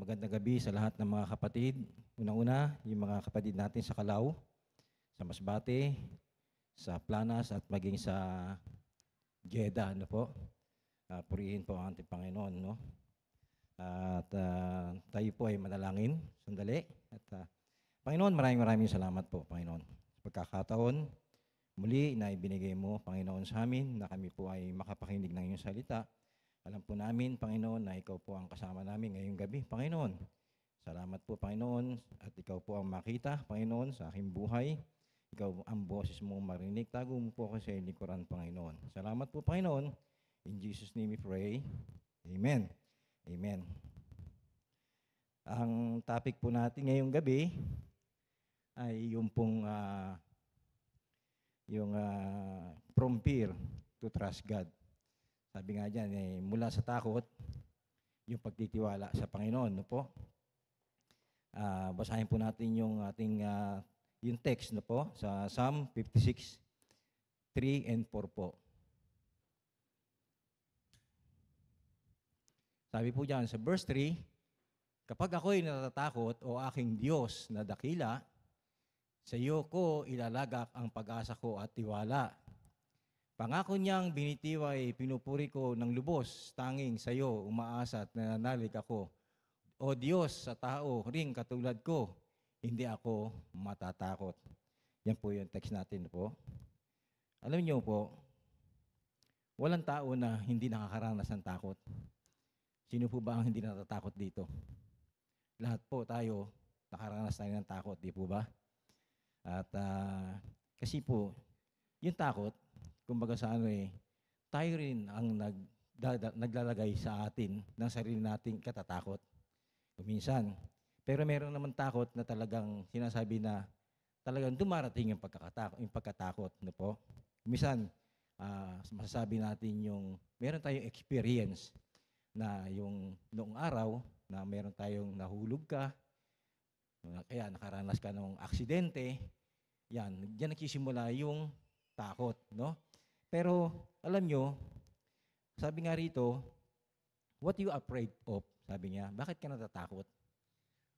Magandang gabi sa lahat ng mga kapatid. Unang-una, yung mga kapatid natin sa Calao, sa Masbate, sa Planas at maging sa Jeddah, ano po. Purihin po ang ating Panginoon, no? At tayo po ay manalangin. Sandali. At Panginoon, maraming salamat po, Panginoon. Sa pagkakataon, muli na ibinigay mo, Panginoon, sa amin na kami po ay makapakinig ng iyong salita. Alam po namin, Panginoon, na ikaw po ang kasama namin ngayong gabi, Panginoon. Salamat po, Panginoon, at ikaw po ang makita, Panginoon, sa aking buhay. Ikaw ang boses mo marinig. Tago mo po ako sa likuran, Panginoon. Salamat po, Panginoon. In Jesus' name we pray. Amen. Amen. Ang topic po natin ngayong gabi ay yung pong from fear to trust God. Sabi nga dyan, mula sa takot, yung pagtitiwala sa Panginoon. No po? Basahin po natin yung ating yung text, no po, sa Psalm 56, 3 and 4 po. Sabi po dyan sa verse 3, kapag ako'y natatakot o aking Diyos na dakila, sa iyo ko ilalagak ang pag-asa ko at tiwala. Pangako niyang binitiway, pinupuri ko ng lubos, tanging sa iyo umaasa at nananalig ako. O Diyos, sa tao ring katulad ko, hindi ako matatakot. Yan po yung text natin po. Alam niyo po, walang tao na hindi nakakaranas ng takot. Sino po ba ang hindi natatakot dito? Lahat po tayo nakaranas tayo ng takot, di po ba? At kasi po, yung takot, kumbaga sa tayo rin ang naglalagay sa atin ng sarili nating katatakot. Minsan. Pero meron naman takot na talagang sinasabi na talagang dumarating yung pagkatakot. No po? Minsan, masasabi natin yung meron tayong experience na yung noong araw na meron tayong nahulog ka, kaya nakaranas ka ng aksidente, yan, diyan nagsisimula yung takot, no? Pero, alam nyo, sabi nga rito, what you afraid of? Sabi niya, bakit ka natatakot?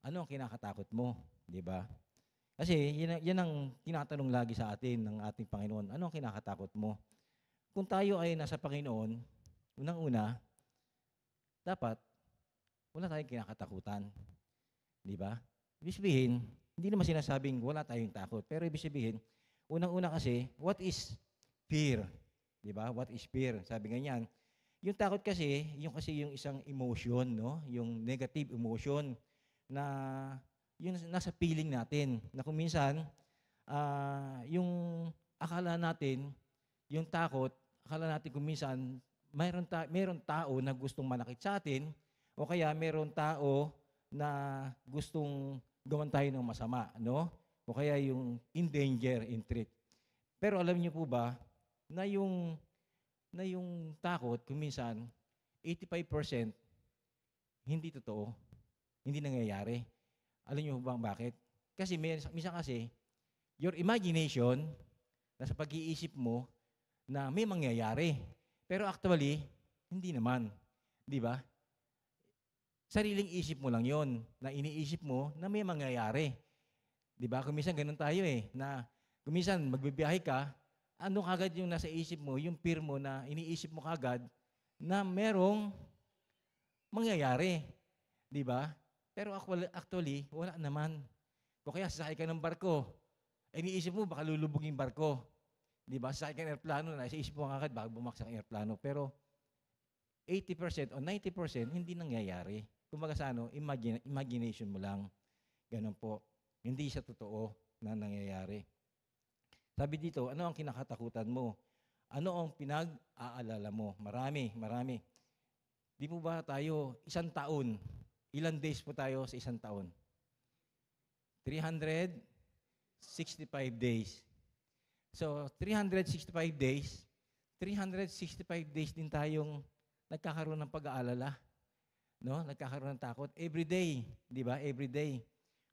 Ano ang kinakatakot mo? Di ba? Kasi, yan ang tinatanong lagi sa atin ng ating Panginoon. Ano ang kinakatakot mo? Kung tayo ay nasa Panginoon, unang-una, dapat, wala tayong kinakatakutan. Di ba? Ibig sabihin, hindi naman sinasabing wala tayong takot. Pero ibig sabihin, unang-una kasi, what is fear? Di ba? What is fear? Sabi nga niyan, yung takot kasi yung isang emotion, no? Yung negative emotion na yung nasa feeling natin. Na kung minsan, yung akala natin, yung takot, akala natin kung minsan, mayroon tao na gustong manakit sa atin, o kaya mayroon tao na gustong gawan tayo ng masama, no? O kaya yung in danger, in threat. Pero alam niyo po ba, na yung takot, kung minsan, 85% hindi totoo, hindi nangyayari. Alam niyo ba bakit? Kasi minsan kasi, your imagination, nasa pag-iisip mo, na may mangyayari. Pero actually, hindi naman. Di ba? Sariling isip mo lang yon na iniisip mo na may mangyayari. Di ba? Kung minsan ganun tayo na kung minsan magbibiyahe ka, ano kagad yung nasa isip mo, yung fear mo na iniisip mo kagad na merong mangyayari. Di ba? Pero actually, wala naman. O kaya sasakay ka ng barko, iniisip mo baka lulubog yung barko. Di ba? Sasakay ka ng aeroplano, nasa isip mo kagad baka bumaksak ang aeroplano. Pero 80% o 90% hindi nangyayari. Kumbaga sa imagination mo lang. Ganun po. Hindi siya totoo na nangyayari. Sabi dito, ano ang kinakatakutan mo? Ano ang pinag-aalala mo? Marami. Di po ba tayo, isang taon, ilang days po tayo sa isang taon? 365 days. So, 365 days, 365 days din tayong nagkakaroon ng pag-aalala. No? Nagkakaroon ng takot. Every day, di ba? Every day.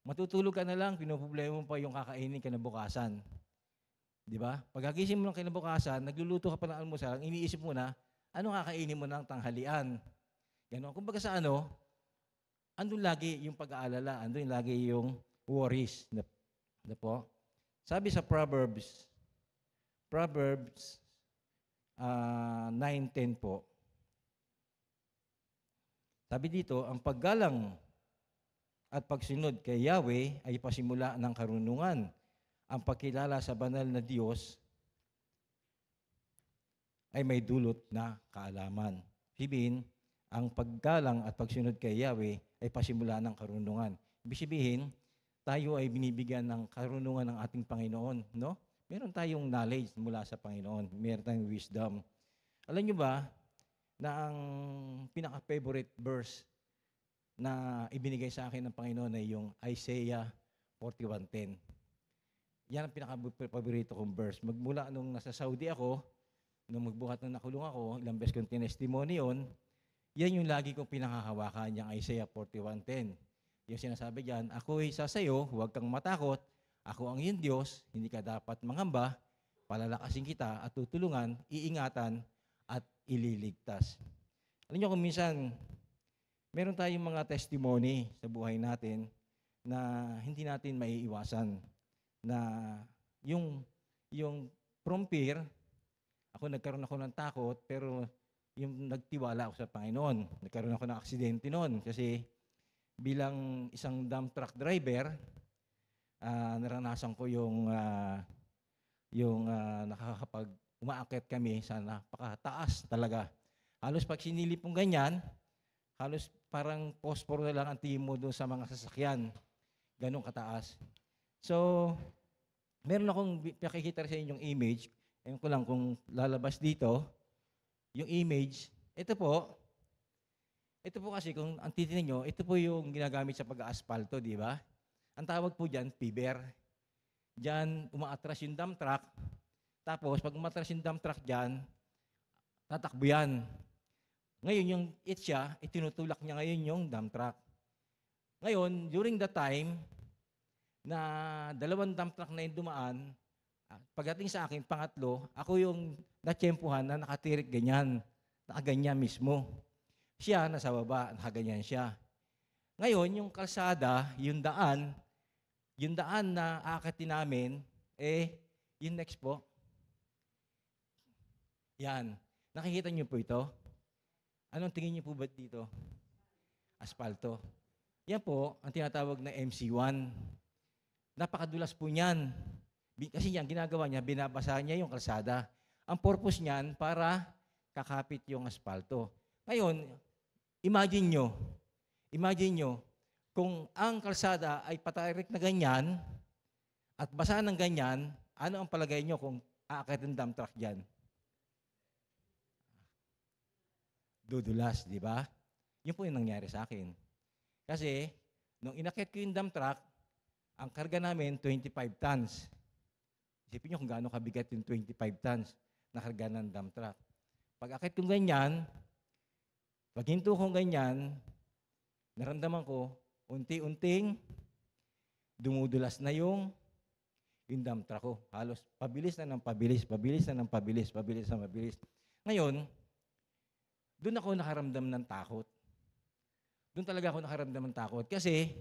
Matutulog ka na lang, pinoproblema mo pa yung kakainin kinabukasan. Di ba? Pagkagising mo ng kinabukasan, nagluluto ka pa ng almusal, iniisip mo na, ano kakainin mo ng tanghalian? Gano'n. Kumbaga sa andun lagi yung pag-aalala, andun lagi yung worries. Na po? Sabi sa Proverbs 9:10 po, sabi dito, ang paggalang at pagsunod kay Yahweh ay pasimula ng karunungan. Ang pagkilala sa banal na Diyos ay may dulot na kaalaman. Sabihin, ang paggalang at pagsunod kay Yahweh ay pasimula ng karunungan. Ibig sabihin, tayo ay binibigyan ng karunungan ng ating Panginoon, no? Meron tayong knowledge mula sa Panginoon. Meron tayong wisdom. Alam niyo ba na ang pinaka-favorite verse na ibinigay sa akin ng Panginoon ay yung Isaiah 41:10. Yan ang pinaka-paborito kong verse. Magmula nung nasa Saudi ako, nung magbuhat nung nakulong ako, ilang beses kong tinestimony yun, yan yung lagi kong pinakahawakan, yung Isaiah 41:10. Yung sinasabi diyan, ako ay sa sayo, huwag kang matakot, ako ang iyong Diyos, hindi ka dapat mangamba, palalakasin kita at tutulungan, iingatan at ililigtas. Alam niyo kung minsan, meron tayong mga testimony sa buhay natin na hindi natin maiiwasan. Na yung from fear, nagkaroon ako ng takot, pero yung nagtiwala ako sa Panginoon. Nagkaroon ako ng aksidente noon kasi bilang isang dump truck driver, naranasan ko yung umaakit kami sa napakataas talaga. Halos pag sinilip mong ganyan, halos parang posporo na lang ang tingin mo doon sa mga sasakyan. Ganong kataas. So, meron akong pakikita sa inyong image. Ewan ko lang kung lalabas dito. Yung image, ito po kasi kung ang titingnan nyo, ito po yung ginagamit sa pag-aasfalto, di ba? Ang tawag po dyan, piber. Dyan, umaatras yung dump truck. Tapos, pag umatras yung dump truck dyan, tatakbo yan. Ngayon, yung itcha, itinutulak niya ngayon yung dump truck. Ngayon, during the time na 2 dump truck na yung dumaan, pagdating sa akin, pangatlo, ako yung natsyempuhan na nakatirik ganyan, nakaganyan mismo. Siya, nasa baba, nakaganyan siya. Ngayon, yung kalsada, yung daan na aakatin namin, yung next po. Yan. Nakikita niyo po ito? Anong tingin niyo po ba dito? Asfalto. Yan po, ang tinatawag na MC1. Napakadulas po niyan. Kasi yan, ginagawa niya, binabasa niya yung kalsada. Ang purpose niyan, para kakapit yung asfalto. Ngayon, imagine nyo, kung ang kalsada ay patarik na ganyan, at basa ng ganyan, ano ang palagay nyo kung aakit ng dump truck dyan? Dudulas, di ba? Yun po yung nangyari sa akin. Kasi, nung inakit ko yung dump truck, ang karga namin, 25 tons. Isipin nyo kung gaano kabigat yung 25 tons na karga ng dump truck. Pag akit kong ganyan, pag hinto kong ganyan, naramdaman ko, unti-unting, dumudulas na yung dump truck ko. Halos pabilis na ng pabilis. Ngayon, doon ako nakaramdam ng takot. Doon talaga ako nakaramdam ng takot. Kasi,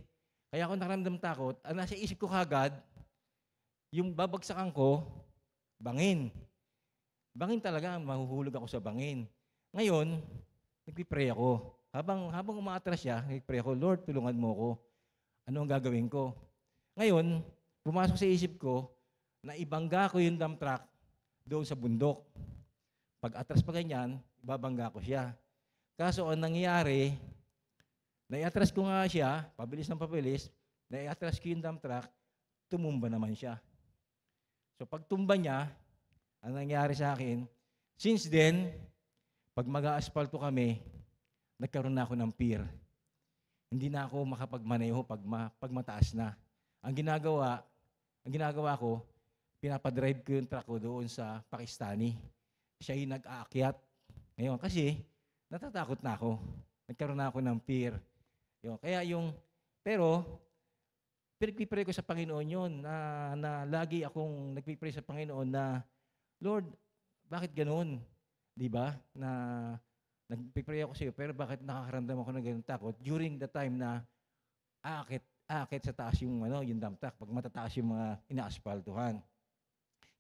kaya ako nakaramdam ng takot, ang nasa isip ko kagad, yung babagsakan ko, bangin. Bangin talaga, mahuhulog ako sa bangin. Ngayon, nagpipray ako. Habang umaatras siya, nagpipray ako, Lord, tulungan mo ako. Ano ang gagawin ko? Ngayon, pumasok sa isip ko, na ibangga ko yung dump truck doon sa bundok. Pag atras pa ganyan, ibabangga ko siya. Kaso ang nangyayari, naiatras ko nga siya, pabilis, naiatras ko yung dump truck, tumumba naman siya. So pag tumba niya, ang nangyayari sa akin, since then, pag mag-aasfalto kami, nagkaroon na ako ng fear. Hindi na ako makapagmaneho pag mataas na. Ang ginagawa ko, pinapadrive ko yung truck ko doon sa Pakistani. Siya yung nag-aakyat. Ngayon, kasi natatakot na ako. Nagkaroon na ako ng fear. Pero pinagpipray ko sa Panginoon yun, na lagi akong nagpipray sa Panginoon na, Lord, bakit ganoon? Di ba? Na nagpipray ako sa iyo, pero bakit nakakaramdam ako ng ganung takot? During the time na aakit sa taas yung, yung dump truck, pag matataas yung mga inaaspaltuhan.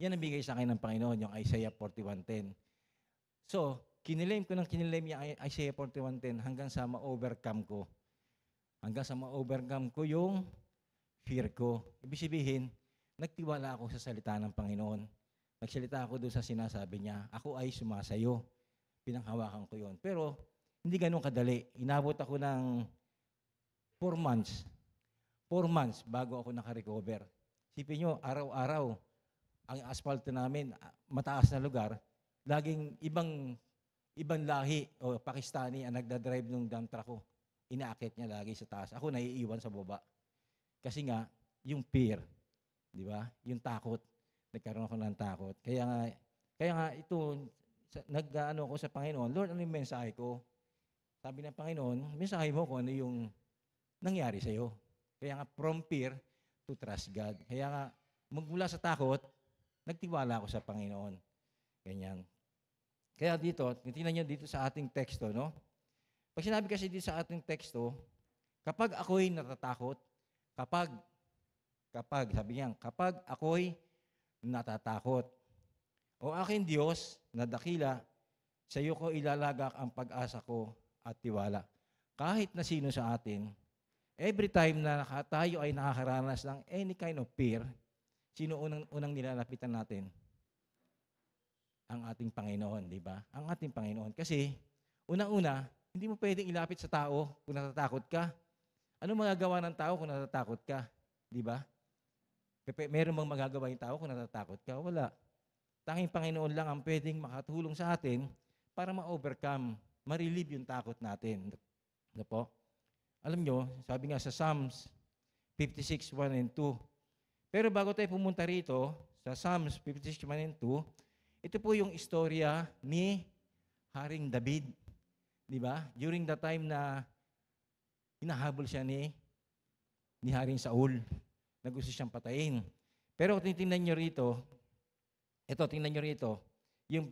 Yan ang bigay sa akin ng Panginoon, yung Isaiah 41:10. So, kinilaim ko yung Isaiah 41:10 hanggang sa ma-overcome ko. Hanggang sa ma-overcome ko yung fear ko. Ibig sabihin, nagtiwala ako sa salita ng Panginoon. Nagsalita ako doon sa sinasabi niya. Ako ay sumasayo. Pinanghawakan ko yun. Pero, hindi ganun kadali. Inabot ako ng 4 months. 4 months bago ako nakarecover. Sipin nyo, araw-araw, ang asfalto namin, mataas na lugar, laging ibang lahi o Pakistani ang nagdadrive ng dump truck ko. Inaakit niya lagi sa taas. Ako naiiwan sa baba. Kasi nga, yung fear, di ba? Yung takot. Nagkaroon ako ng takot. Kaya nga ito, nag-ano ako sa Panginoon, Lord, ano yung mensahe ko? Sabi ng Panginoon, mensahe mo kung ano yung nangyari sa'yo. Kaya nga, from fear to trust God. Kaya nga, magmula sa takot, nagtiwala ako sa Panginoon. Ganyan. Kaya dito, tingnan nyo dito sa ating teksto, no? Pag sinabi kasi dito sa ating teksto, kapag ako'y natatakot, kapag, sabi niya, kapag ako'y natatakot, o aking Diyos na dakila, sa iyo ko ilalagak ang pag-asa ko at tiwala. Kahit na sino sa atin, every time na tayo ay nakakaranas ng any kind of fear, sino unang nilalapitan natin? Ang ating Panginoon, di ba? Ang ating Panginoon. Kasi, unang-una, hindi mo pwedeng ilapit sa tao kung natatakot ka. Ano magagawa ng tao kung natatakot ka? Di ba? Meron bang magagawa yung tao kung natatakot ka? Wala. Tanging Panginoon lang ang pwedeng makatulong sa atin para ma-overcome, ma-relieve yung takot natin. Ano po? Alam nyo, sabi nga sa Psalms 56:1 and 2. Pero bago tayo pumunta rito, sa Psalms 56:1 and 2, ito po yung istorya ni Haring David. Di ba? During the time na hinahabol siya ni Haring Saul, na gusto siyang patayin. Pero tingnan nyo rito, tingnan nyo rito, yung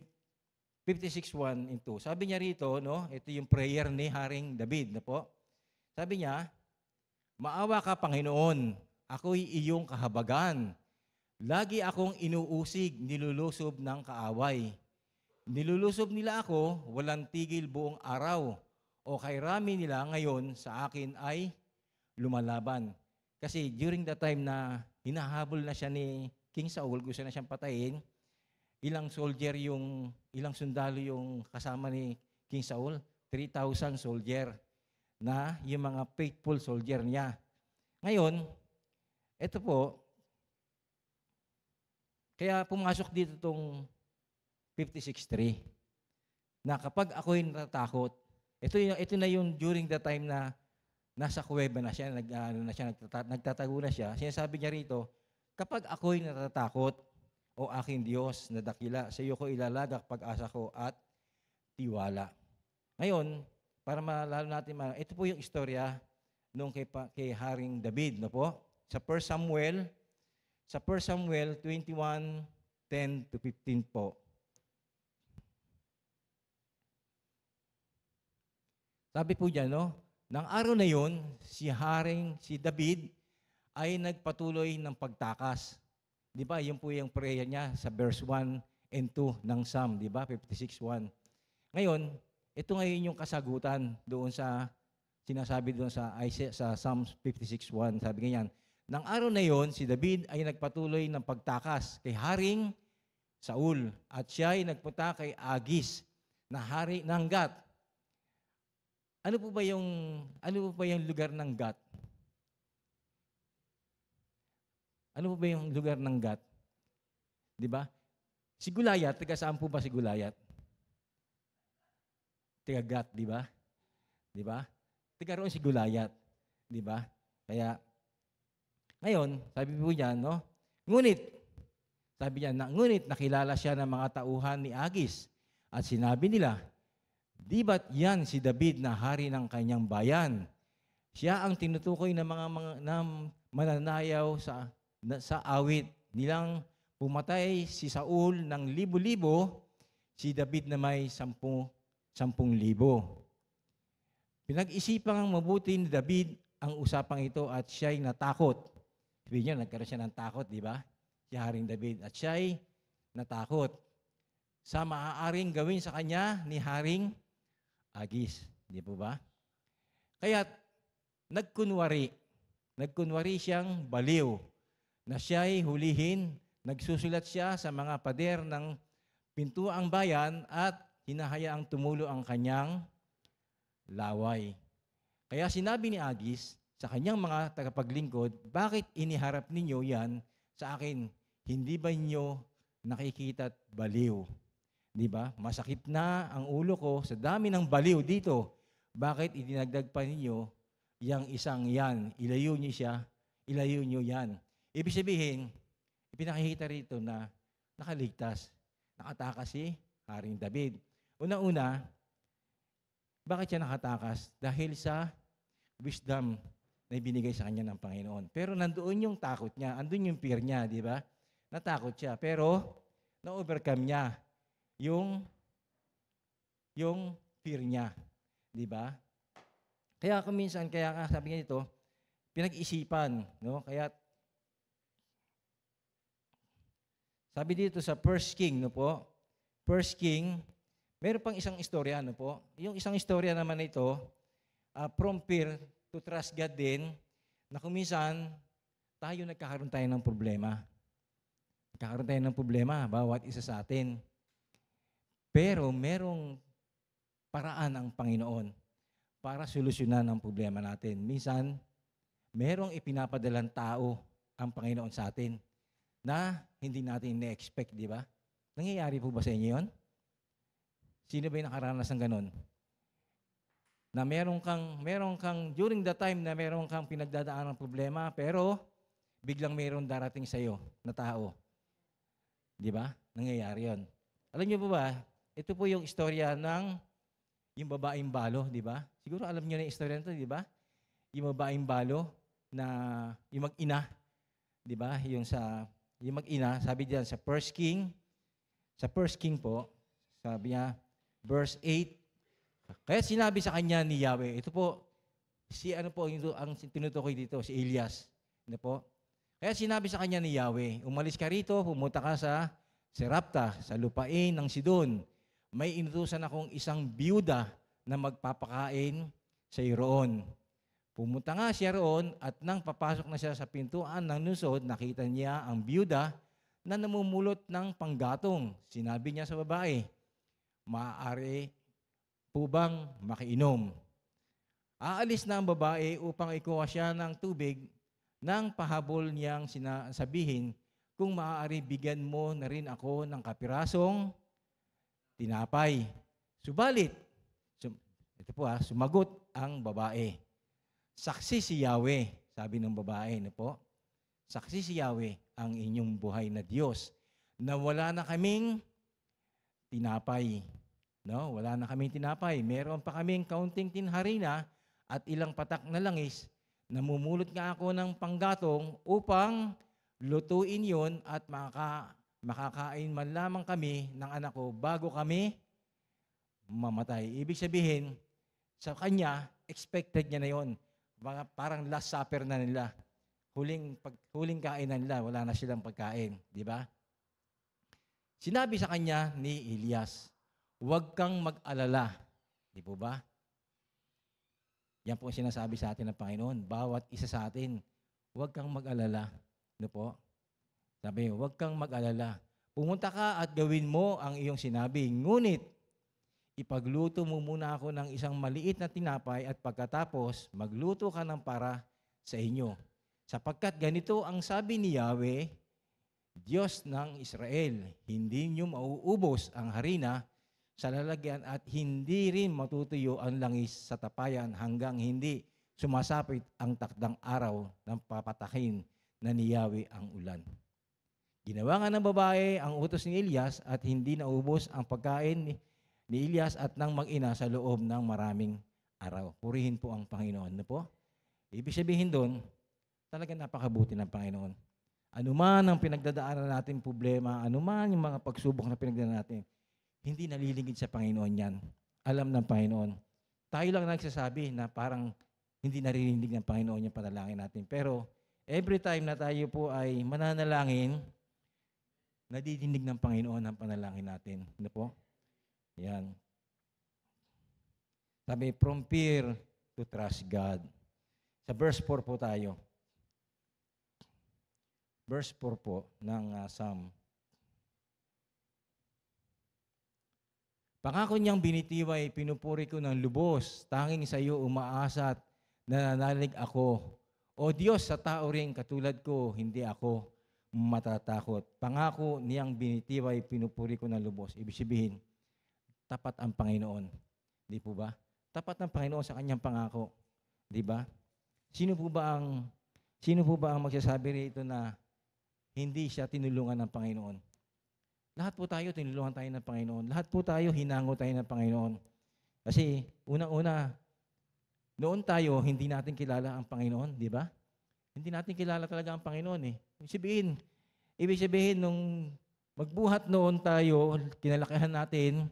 56:1 and 2. Sabi niya rito, no, ito yung prayer ni Haring David, na po. Sabi niya, maawa ka, Panginoon, ako'y iyong kahabagan. Lagi akong inuusig, nilulusob ng kaaway. Nilulusob nila ako, walang tigil buong araw. O kay rami nila ngayon sa akin ay lumalaban. Kasi during the time na hinahabol na siya ni King Saul, gusto na siyang patayin, ilang sundalo yung kasama ni King Saul? 3,000 soldier na yung mga faithful soldier niya. Ngayon, ito po, kaya pumasok dito itong 56:3 na kapag ako'y natatakot, ito na yung during the time na nasa kuweba na siya, nagtatago na siya, sinasabi niya rito, kapag ako'y natatakot, o aking Diyos na dakila, sa iyo ko ilalagak pag-asa ko at tiwala. Ngayon, para malalo natin, ito po yung istorya nung kay Haring David, no po? Sa 1 Samuel 21:10-15 po. Sabi po diyan, no? Nang araw na yun, si David ay nagpatuloy ng pagtakas. Di ba? Yun po yung prayer niya sa verse 1 and 2 ng Psalm, di ba? 56:1. Ngayon, ito ngayon yung kasagutan doon sa sinasabi doon sa Psalms 56:1. Sabi ganyan, nang araw na yon, si David ay nagpatuloy ng pagtakas kay Haring Saul at siya ay nagpunta kay Agis na hari ng Gat. Ano po ba yung lugar ng Gat? Ano po ba yung lugar ng Gat? Di ba? Si Gulayat, taga saan po ba si Gulayat? Taga Gat, di ba? Di ba? Taga roon si Gulayat. Di ba? Kaya, ngayon, sabi po niya, no? Ngunit nakilala siya ng mga tauhan ni Agis at sinabi nila, di ba't yan si David na hari ng kanyang bayan? Siya ang tinutukoy ng mga mananayaw sa awit nilang pumatay si Saul ng libo-libo, si David na may 10,000 10,000. Pinag-isipang mabuti ni David ang usapang ito at siya'y natakot. Sabi niyo, nagkaroon siya ng takot, di ba? Si Haring David. At siya'y natakot sa maaaring gawin sa kanya ni Haring Agis. Di po ba? Kaya nagkunwari siyang baliw na siya'y hulihin. Nagsusulat siya sa mga pader ng pintuang bayan at hinahayaang tumulo ang kanyang laway. Kaya sinabi ni Agis sa kanyang mga tagapaglingkod, bakit iniharap ninyo yan sa akin? Hindi ba ninyo nakikita't baliw? Di ba? Masakit na ang ulo ko sa dami ng baliw dito. Bakit idinagdag pa ninyo yang isang yan? Ilayo niyo yan. Ibig sabihin, ipinakikita rito na nakaligtas. Nakatakas si Haring David. Una-una, bakit siya nakatakas? Dahil sa wisdom na ibinigay sa kanya ng Panginoon. Pero nandoon yung takot niya, andun yung fear niya, di ba? Natakot siya, pero na-overcome niya yung fear niya, di ba? Kaya kuminsan, kaya nga sabi niya dito, pinag-isipan, no? Kaya sabi dito sa First King, no po? First King, meron pang isang istorya, no po? Yung isang istorya naman ito, from fear to trust God din, na kuminsan, nagkakaroon tayo ng problema. Nagkakaroon tayo ng problema, bawat isa sa atin. Pero merong paraan ang Panginoon para solusyonan ang problema natin. Minsan, merong ipinapadalang tao ang Panginoon sa atin na hindi natin na-expect, di ba? Nangyayari po ba sa inyo yun? Sino ba yung nakaranas ng ganun? Na meron kang, during the time na meron kang pinagdadaan ng problema, pero biglang meron darating sa iyo na tao. Di ba? Nangyayari yun. Alam niyo po ba, ito po yung istorya ng yung babaeng balo, di ba? Siguro alam niyo na yung istorya nito, di ba? Yung babaeng balo na yung mag-ina, di ba? Yung mag-ina, sabi diyan sa First King po, sabi niya, verse 8, kaya sinabi sa kanya ni Yahweh, ito po, ang tinutukoy dito, si Elias. Ano po? Kaya sinabi sa kanya ni Yahweh, umalis ka rito, pumunta ka sa Serapta, sa lupain ng Sidon. May inutusan akong isang biyuda na magpapakain sa iyo roon. Pumunta nga siya roon at nang papasok na siya sa pintuan ng lungsod, nakita niya ang biyuda na namumulot ng panggatong. Sinabi niya sa babae, maaari po bang makiinom? Aalis na ang babae upang ikuha siya ng tubig nang pahabol niyang sabihin, kung maaari bigyan mo na rin ako ng kapirasong tinapay. Subalit, ito po sumagot ang babae. Saksi si Yahweh, sabi ng babae, no po? Saksi si Yahweh ang inyong buhay na Diyos na wala na kaming tinapay. No, wala na kaming tinapay. Meron pa kaming kaunting tinharina at ilang patak na langis. Namumulot nga ako ng panggatong upang lutuin yon at makakain man lamang kami ng anak ko bago kami mamatay. Ibig sabihin, sa kanya, expected niya na yon. Parang last supper na nila. Huling kainan nila, wala na silang pagkain. Di ba? Sinabi sa kanya ni Elias, huwag kang mag-alala. Di po ba? Yan po ang sinasabi sa atin ng Panginoon. Bawat isa sa atin, huwag kang mag-alala. Ano po? Sabi, huwag kang mag-alala. Pumunta ka at gawin mo ang iyong sinabi. Ngunit, ipagluto mo muna ako ng isang maliit na tinapay at pagkatapos, magluto ka ng para sa inyo. Sapagkat ganito ang sabi ni Yahweh, Diyos ng Israel, hindi niyo mauubos ang harina sa lalagyan at hindi rin matutuyo ang langis sa tapayan hanggang hindi sumasapit ang takdang araw ng papatakin na ni Yahweh ang ulan. Ginawa nga ng babae ang utos ni Elias at hindi naubos ang pagkain ni Elias at ng mag-ina sa loob ng maraming araw. Purihin po ang Panginoon. Ano po? Ibig sabihin doon, talagang napakabuti ng Panginoon. Anuman ang pinagdadaanan natin problema, anuman yung mga pagsubok na pinagdadaanan natin, hindi nalilingid sa Panginoon yan. alam ng Panginoon. Tayo lang nagsasabi na parang hindi naririnig ng Panginoon yung panalangin natin. Pero every time na tayo po ay mananalangin, nadidinig ng Panginoon ang panalangin natin. Ano po? Yan. Sabi, from fear to trust God. Sa verse 4 po tayo. Verse 4 po ng Psalm. Pangako niyang binitiway, pinupuri ko ng lubos, tanging sa iyo umaasa at nananalig ako. O Diyos, sa tao rin katulad ko, hindi ako matatakot. Pangako niyang binitiway, pinupuri ko ng lubos. Ibig sabihin, tapat ang Panginoon. Di po ba? Tapat ang Panginoon sa kanyang pangako. Di ba? Sino po ba ang magsasabi rito na hindi siya tinulungan ng Panginoon? Lahat po tayo tinulungan tayo ng Panginoon. Lahat po tayo hinango tayo ng Panginoon. Kasi unang-una, noon tayo hindi natin kilala ang Panginoon, di ba? Hindi natin kilala talaga ang Panginoon eh. Ibig sabihin nung magbuhat noon tayo, kinalakihan natin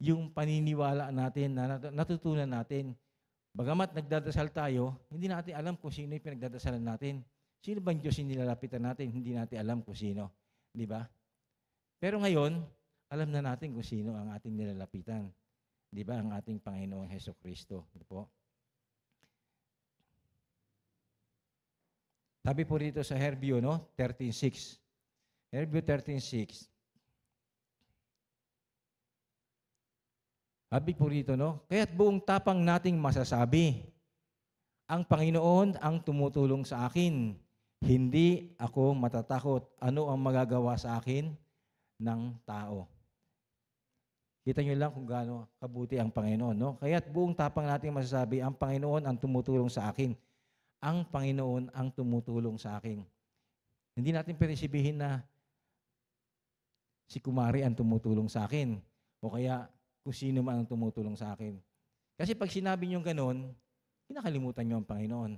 yung paniniwala natin na natutunan natin. Bagamat nagdadasal tayo, hindi natin alam kung sino yung pinagdadasalan natin. Sino bang Diyos yung nilalapitan natin? Hindi natin alam kung sino. Di ba? Pero ngayon, alam na natin kung sino ang ating nilalapitan. Di ba? Ang ating Panginoong Hesukristo. Di po? Sabi po dito sa Herbio, no? 13:6. Herbio 13:6. Sabi po rito, no? Kaya't buong tapang nating masasabi, ang Panginoon ang tumutulong sa akin. Hindi ako matatakot. Ano ang magagawa sa akin ng tao? Kita nyo lang kung gaano kabuti ang Panginoon, no? Kaya't buong tapang nating masasabi, ang Panginoon ang tumutulong sa akin. Ang Panginoon ang tumutulong sa akin. Hindi natin pwede sabihin na si Kumari ang tumutulong sa akin. O kaya kung sino man ang tumutulong sa akin. Kasi pag sinabi nyo gano'n, kinakalimutan nyo ang Panginoon.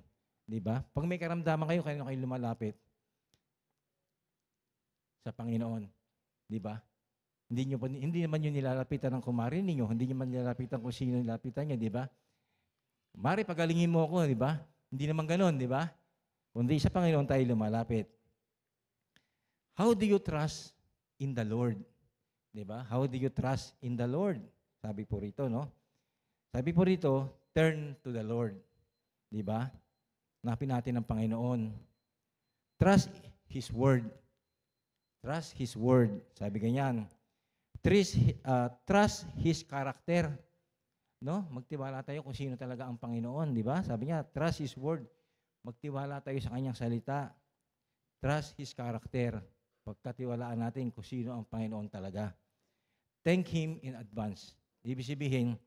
Di ba? Pag may karamdaman kayo, kayo lumalapit sa Panginoon. Di ba? Hindi naman yun nilalapitan ng kumari ninyo. Hindi nyo man nilalapitan kung sino nilalapitan nyo. Di ba? Mari, pagalingin mo ako. Di ba? Hindi naman gano'n. Di ba? Kundi sa Panginoon tayo lumalapit. How do you trust in the Lord? Di ba? How do you trust in the Lord? Sabi po rito, no? Sabi po rito, turn to the Lord. Di ba? Hanapin natin ang Panginoon. Trust His Word. Trust His Word. Sabi ganyan. Trust His character. No? Magtiwala tayo kung sino talaga ang Panginoon. Di ba? Sabi niya, trust His Word. Magtiwala tayo sa Kanyang salita. Trust His character. Pagkatiwalaan natin kung sino ang Panginoon talaga. Thank Him in advance. Ibig sabihin,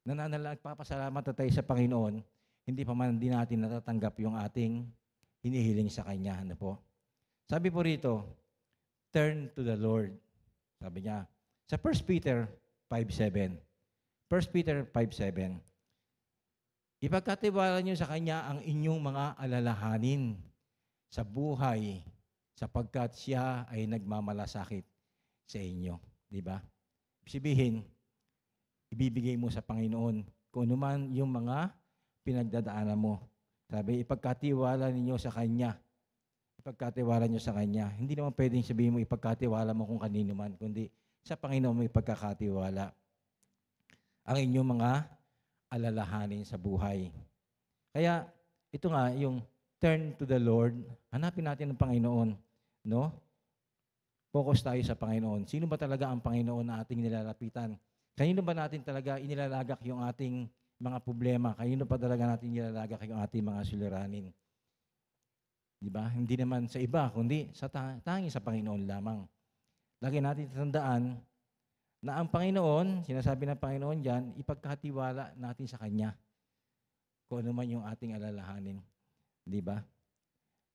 nagpapasalamat na tayo sa Panginoon, hindi pa man din natin natatanggap yung ating hinihiling sa Kanya. Ano po? Sabi po rito, turn to the Lord. Sabi niya, sa 1 Peter 5:7. 1 Peter 5:7. Ipagkatiwala niyo sa Kanya ang inyong mga alalahanin sa buhay sapagkat siya ay nagmamalasakit sa inyo. Di ba? Sabihin, ibibigay mo sa Panginoon kung ano man yung mga pinagdadaanan mo. Sabi, ipagkatiwala ninyo sa Kanya. Ipagkatiwala niyo sa Kanya. Hindi naman pwedeng sabihin mo ipagkatiwala mo kung kanino man, kundi sa Panginoon mo ipagkakatiwala ang inyong mga alalahanin sa buhay. Kaya, ito nga, yung turn to the Lord, hanapin natin ang Panginoon. No? Focus tayo sa Panginoon. Sino ba talaga ang Panginoon na ating nilalapitan? Kanino ba natin talaga inilalagak yung ating mga problema? Kanino pa talaga natin inilalagak yung ating mga suliranin? Di ba? Hindi naman sa iba, kundi sa tanging sa Panginoon lamang. Lagi natin tatandaan na ang Panginoon, sinasabi ng Panginoon dyan, ipagkatiwala natin sa Kanya kung ano man yung ating alalahanin. Di ba?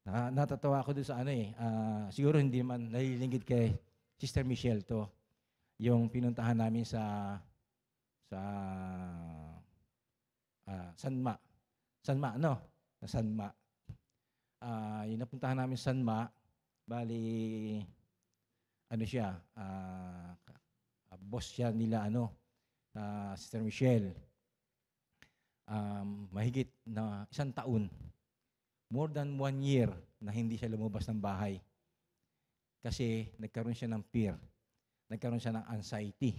Natatawa ako doon sa siguro hindi naman nalilingid kay Sister Michelle to. Yung pinuntahan namin sa Sanma. Sanma, no? Sa Sanma. Yung napuntahan namin sa Sanma, bali, boss siya nila, Sister Michelle, mahigit na 1 taon, more than 1 year na hindi siya lumabas ng bahay. Kasi nagkaroon siya ng fear, nagkaroon siya ng anxiety.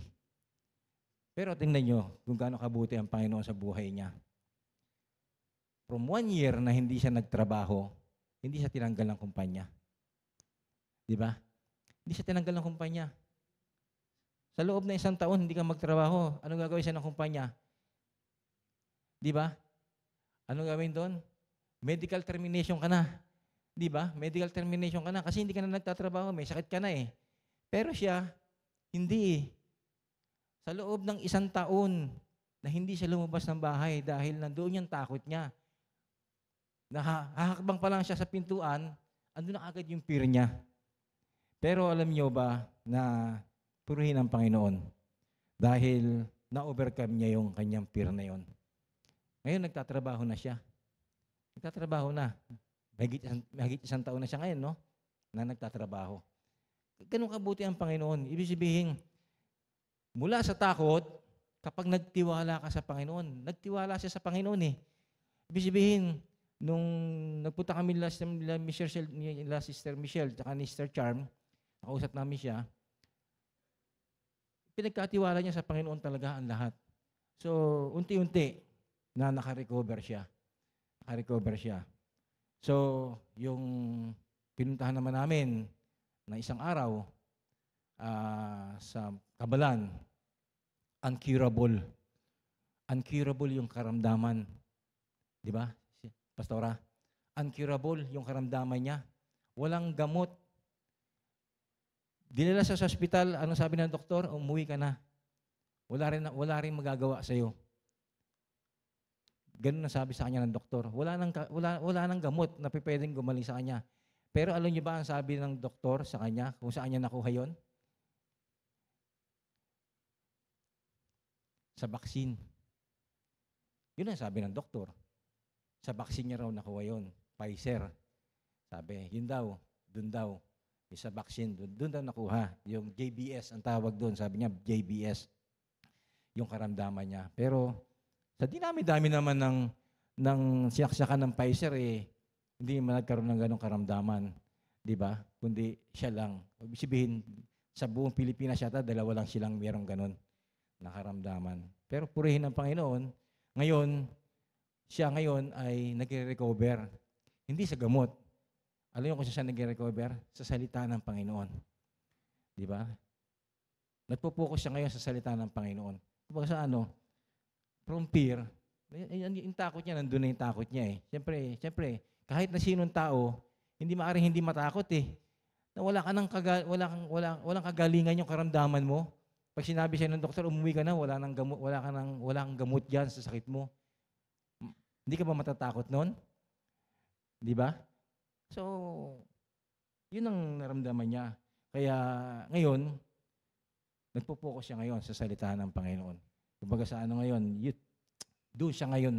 Pero tingnan nyo kung gaano kabuti ang Panginoon sa buhay niya. From 1 year na hindi siya nagtrabaho, hindi siya tinanggal ng kumpanya. Di ba? Hindi siya tinanggal ng kumpanya. Sa loob na 1 taon, hindi ka magtrabaho. Anong gagawin siya ng kumpanya? Di ba? Anong gawin doon? Medical termination ka na. Di ba? Medical termination ka na kasi hindi ka na nagtatrabaho. May sakit ka na eh. Pero siya, hindi eh. Sa loob ng 1 taon na hindi siya lumabas ng bahay dahil nandoon yung takot niya. Hahakbang pa lang siya sa pintuan, andun na agad yung fear niya. Pero alam niyo ba na purihin ang Panginoon dahil na-overcome niya yung kanyang fear na yon. Ngayon nagtatrabaho na siya. Nagtatrabaho na. Mahigit 1 taon na siya ngayon, no? Na nagtatrabaho. Ganun kabuti ang Panginoon. Ibig sabihin, mula sa takot, kapag nagtiwala ka sa Panginoon, nagtiwala siya sa Panginoon eh. Ibig sabihin, nung nagpunta kami nila Sister Michelle at ni Sister Charm, nakausap namin siya, pinagkatiwala niya sa Panginoon talaga ang lahat. So, unti-unti na nakarecover siya. Nakarecover siya. So, yung pinuntahan naman namin na isang araw sa Kabalan, uncurable. Uncurable yung karamdaman. Di ba? Pastora, uncurable yung karamdaman niya. Walang gamot. Dinala sa ospital, ano sabi ng doktor? Umuwi ka na. Wala rin magagawa sa iyo. Ganun ang sabi sa kanya ng doktor. Wala nang gamot na pwedeng gumaling sa kanya. Pero alam niyo ba ang sabi ng doktor sa kanya kung saan niya nakuha yon? Sa vaccine. Yun ang sabi ng doktor. Sa vaccine niya raw nakuha yun. Pfizer. Sabi, yun daw, dun daw. Sa vaccine, dun daw nakuha. Yung JBS, ang tawag doon. Sabi niya, JBS. Yung karamdaman niya. Pero, sa dinami-dami naman ng sinaksakan ng Pfizer, hindi man nagkaroon ng ganong karamdaman. Di ba? Kundi siya lang. Ibig sabihin, sa buong Pilipinas yata, 2 lang silang mayroong ganon na karamdaman. Pero purihin ang Panginoon. Ngayon, siya ngayon ay nagre-recover. Hindi sa gamot. Alam niyo kung siya nagre-recover? Sa salita ng Panginoon. Di ba? Nagpo-focus siya ngayon sa salita ng Panginoon. Kumbaga sa from fear, yung takot niya, nandun na yung takot niya eh. Siyempre, kahit na sinong tao, hindi maaaring hindi matakot eh. Na walang kagalingan yung karamdaman mo. Pag sinabi siya ng doktor, umuwi ka na, wala kang gamot diyan sa sakit mo. Hindi ka ba matatakot noon? Di ba? So, yun ang naramdaman niya. Kaya ngayon, nagpo-focus siya ngayon sa salita ng Panginoon. Kumbaga sa ngayon, doon siya ngayon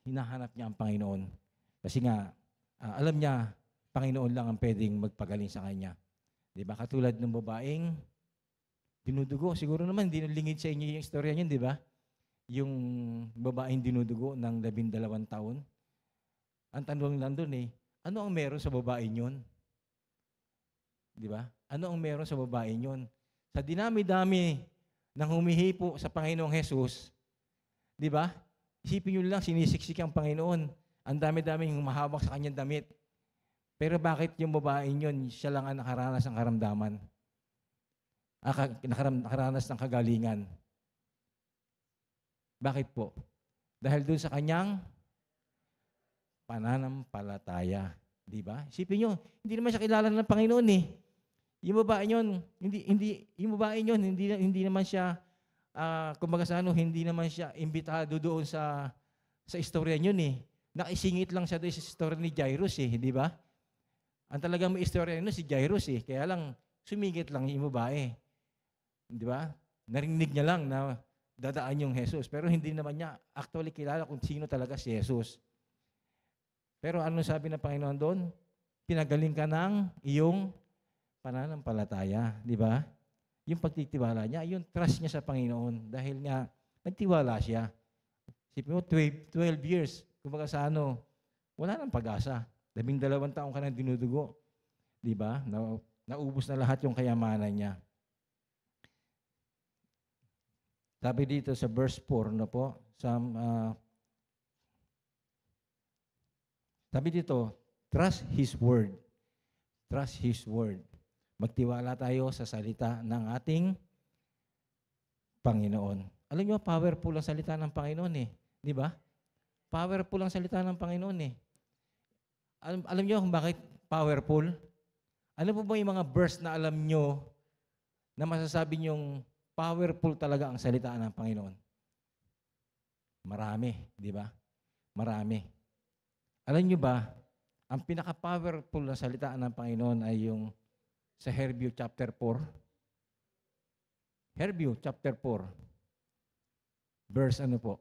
hinahanap niya ang Panginoon. Kasi nga, alam niya, Panginoon lang ang pwedeng magpagaling sa kanya. Di ba? Katulad ng babaeng dinudugo. Siguro naman, hindi nalingid sa inyo yung istorya niyan, di ba? Yung babaeng dinudugo ng 12 taon. Ang tanong lang doon ano ang meron sa babaeng yun? Di ba? Ano ang meron sa babaeng yun? Sa dinami-dami ng humihipo sa Panginoong Jesus, di ba? Isipin nyo lang, sinisiksik ang Panginoon. Ang dami-daming humahawak sa kanyang damit. Pero bakit yung babaeng yun, siya lang ang nakaranas ng karamdaman? Nakaranas ng kagalingan. Bakit po? Dahil doon sa kanyang pananampalataya. Di ba? Isipin nyo, hindi naman siya kilala ng Panginoon eh. Yung babae yun, hindi naman siya, kumbaga sa hindi naman siya imbitado doon sa istorya yun eh. Nakisingit lang siya doon sa istorya ni Jairus eh, di ba? Ang talagang may istorya yun si Jairus eh. Kaya lang, sumingit lang yung babae. Di ba? Narinig niya lang na dadaan yung Jesus. Pero hindi naman niya actually kilala kung sino talaga si Jesus. Pero ano sabi ng Panginoon doon? Pinagaling ka ng iyong pananampalataya. Di ba? yung pagtitiwala niya, yung trust niya sa Panginoon. Dahil nga, nagtiwala siya. Sipin mo, 12 years. Kumbaga sa ano, wala nang pag-asa. 12 taong ka nang dinudugo. Di ba? Naubos na lahat yung kayamanan niya. Sabi dito sa verse 4, no po, sabi dito, trust His Word. Trust His Word. Magtiwala tayo sa salita ng ating Panginoon. Alam niyo, powerful ang salita ng Panginoon eh. Di ba? Powerful ang salita ng Panginoon eh. Alam niyo kung bakit powerful? Ano po ba yung mga verse na alam niyo na masasabi niyong powerful talaga ang salita ng Panginoon? Marami, di ba? Marami. Alam niyo ba, ang pinaka-powerful na salita ng Panginoon ay yung sa Hebrew chapter 4. Hebrew chapter 4. Verse ano po?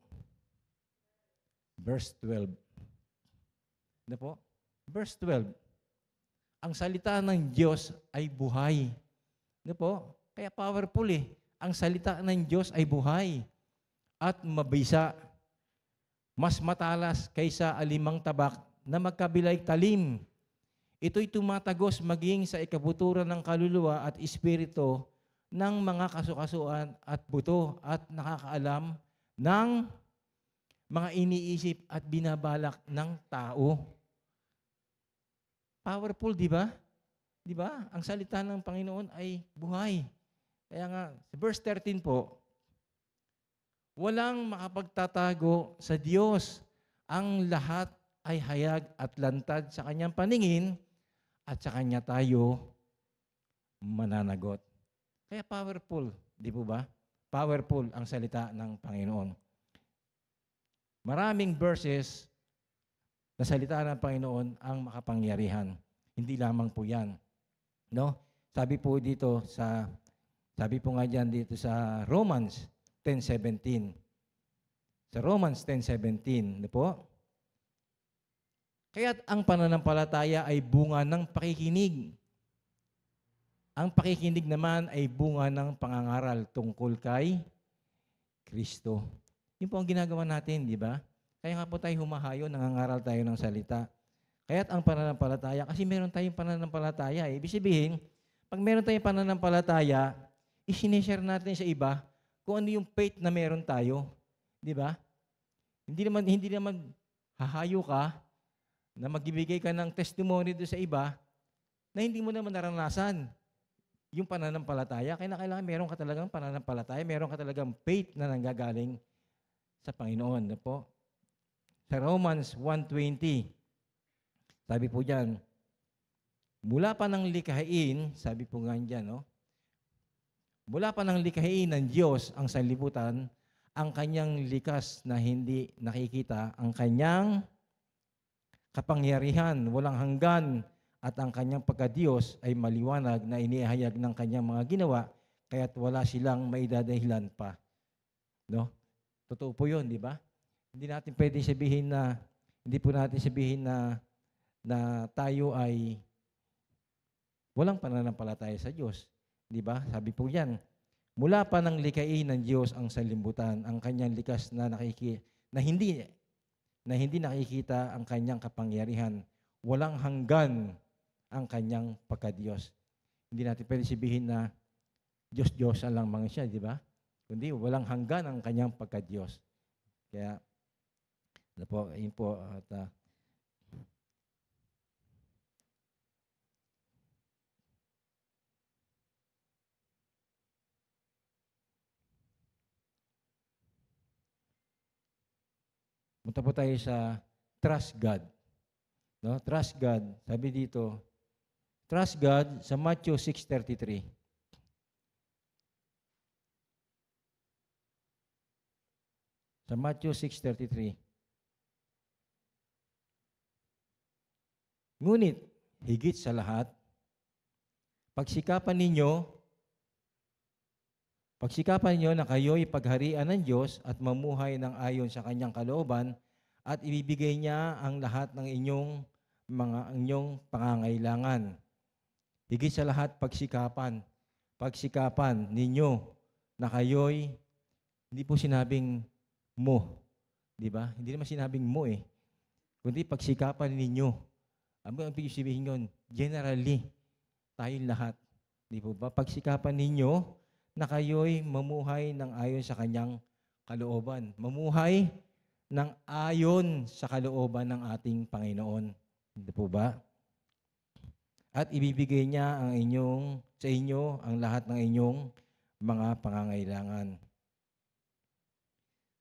Verse 12. Ano po? Verse 12. Ang salita ng Diyos ay buhay. Ano po? Kaya powerful eh. Ang salita ng Diyos ay buhay at mabisa. Mas matalas kaysa alimang tabak na magkabilay talim. Ito'y tumatagos maging sa ikabuturan ng kaluluwa at espiritu ng mga kasukasuan at buto at nakakaalam ng mga iniisip at binabalak ng tao. Powerful, di ba? Di ba? Ang salita ng Panginoon ay buhay. Kaya nga, sa verse 13 po, walang makapagtatago sa Diyos. Ang lahat ay hayag at lantad sa kanyang paningin at sa kanya tayo mananagot. Kaya powerful, di po ba? Powerful ang salita ng Panginoon. Maraming verses na salita ng Panginoon ang makapangyarihan. Hindi lamang po yan. No? Sabi po nga dyan dito sa Romans 10:17. Sa Romans 10:17, po? Kaya't ang pananampalataya ay bunga ng pakikinig. Ang pakikinig naman ay bunga ng pangangaral tungkol kay Kristo. Yun po ang ginagawa natin, di ba? Kaya nga po tayo humahayo, nangangaral tayo ng salita. Kaya't ang pananampalataya, kasi meron tayong pananampalataya. Ibig sabihin, pag meron tayong pananampalataya, isinishare natin sa iba kung ano yung faith na meron tayo. Di ba? Hindi naman hahayo ka na magbibigay ka ng testimony doon sa iba na hindi mo naman naranasan yung pananampalataya. Kailangan meron ka talagang pananampalataya, meron ka talagang faith na nanggagaling sa Panginoon. Na po? Sa Romans 1:20, sabi po dyan, mula pa ng likhain, sabi po nga dyan, no? Mula pa ng likhain ng Diyos ang sanlibutan, ang kanyang likas na hindi nakikita, ang kanyang kapangyarihan, walang hanggan, at ang kanyang pagka-Diyos ay maliwanag na inihayag ng kanyang mga ginawa, kaya't wala silang maidadahilan pa. No? Totoo po yun, di ba? Hindi po natin sabihin na tayo ay walang pananampalataya sa Diyos. Di ba? Sabi po yan, mula pa ng likhain ng Diyos ang sanlibutan, ang kanyang likas na hindi nakikita ang kanyang kapangyarihan, walang hanggan ang kanyang pagka-Diyos. Hindi natin pwede sabihin na Diyos-Diyos lang mga siya, di ba? Kundi walang hanggan ang kanyang pagka-Diyos. Kaya, yun po, at punta po tayo sa trust God. No? Trust God. Sabi dito, trust God sa Matthew 6:33. Sa Matthew 6:33. Ngunit, higit sa lahat, pagsikapan ninyo na kayo'y pagharian ng Diyos at mamuhay ng ayon sa kanyang kalooban at ibibigay niya ang lahat ng inyong pangangailangan. Higit sa lahat, pagsikapan. pagsikapan ninyo na kayo'y, hindi po sinabing mo, di ba? Hindi naman sinabing mo eh, kundi pagsikapan ninyo. Ang ibig sabihin yun, generally, tayong lahat. Di po ba? Pagsikapan ninyo na kayo'y mamuhay ng ayon sa kanyang kalooban. Mamuhay ng ayon sa kalooban ng ating Panginoon. Di po ba? At ibibigay niya sa inyo ang lahat ng inyong mga pangangailangan.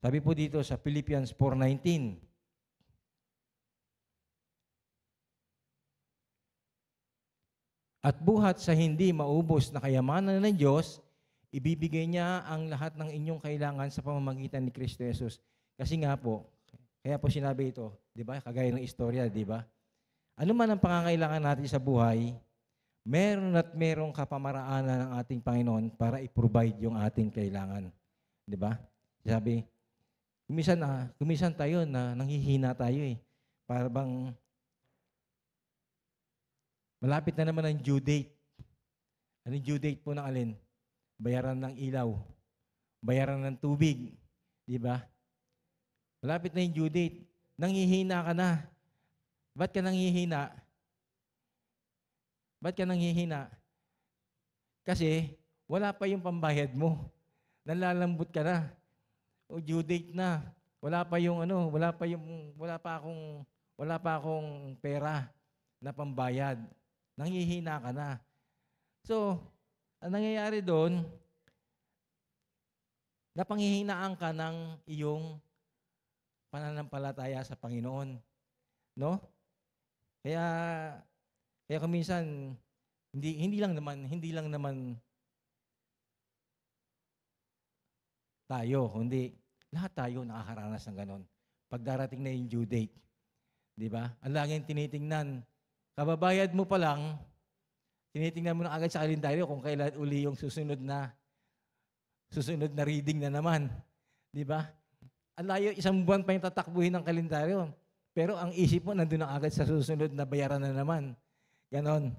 Sabi po dito sa Philippians 4:19, at buhat sa hindi maubos na kayamanan ng Diyos, ibibigay niya ang lahat ng inyong kailangan sa pamamagitan ni Kristo Jesus. Kasi nga po, kaya po sinabi ito, di ba? Kagaya ng istorya, di ba? Ano man ang pangangailangan natin sa buhay, meron at merong kapamaraanan ng ating Panginoon para i-provide yung ating kailangan. Di ba? Sabi, kumisan tayo na nanghihina tayo eh. Para bang malapit na naman ang due date. Ano yung due date po ng alin? Bayaran ng ilaw, bayaran ng tubig, di ba? Malapit na yung due date. Nanghihina ka na. Ba't ka nanghihina? Ba't ka nanghihina? Kasi wala pa yung pambayad mo. Nalalambot ka na. O due date na. Wala pa akong pera na pambayad. Nanghihina ka na. So, ang nangyayari doon, napanghihinaan ka ng iyong pananampalataya sa Panginoon. No? Kaya kung minsan, hindi lang naman tayo, kundi lahat tayo nakakaranas ng ganon. Pag darating na yung due date, di ba? Ang laging tinitingnan, kababayad mo pa lang, tinitingnan mo na agad sa kalendaryo kung kailan uli yung susunod na reading na naman. Di ba? Ang layo, isang buwan pa yung tatakbuhin ng kalendaryo. Pero ang isip mo, nandun na agad sa susunod na bayaran na naman. Ganon.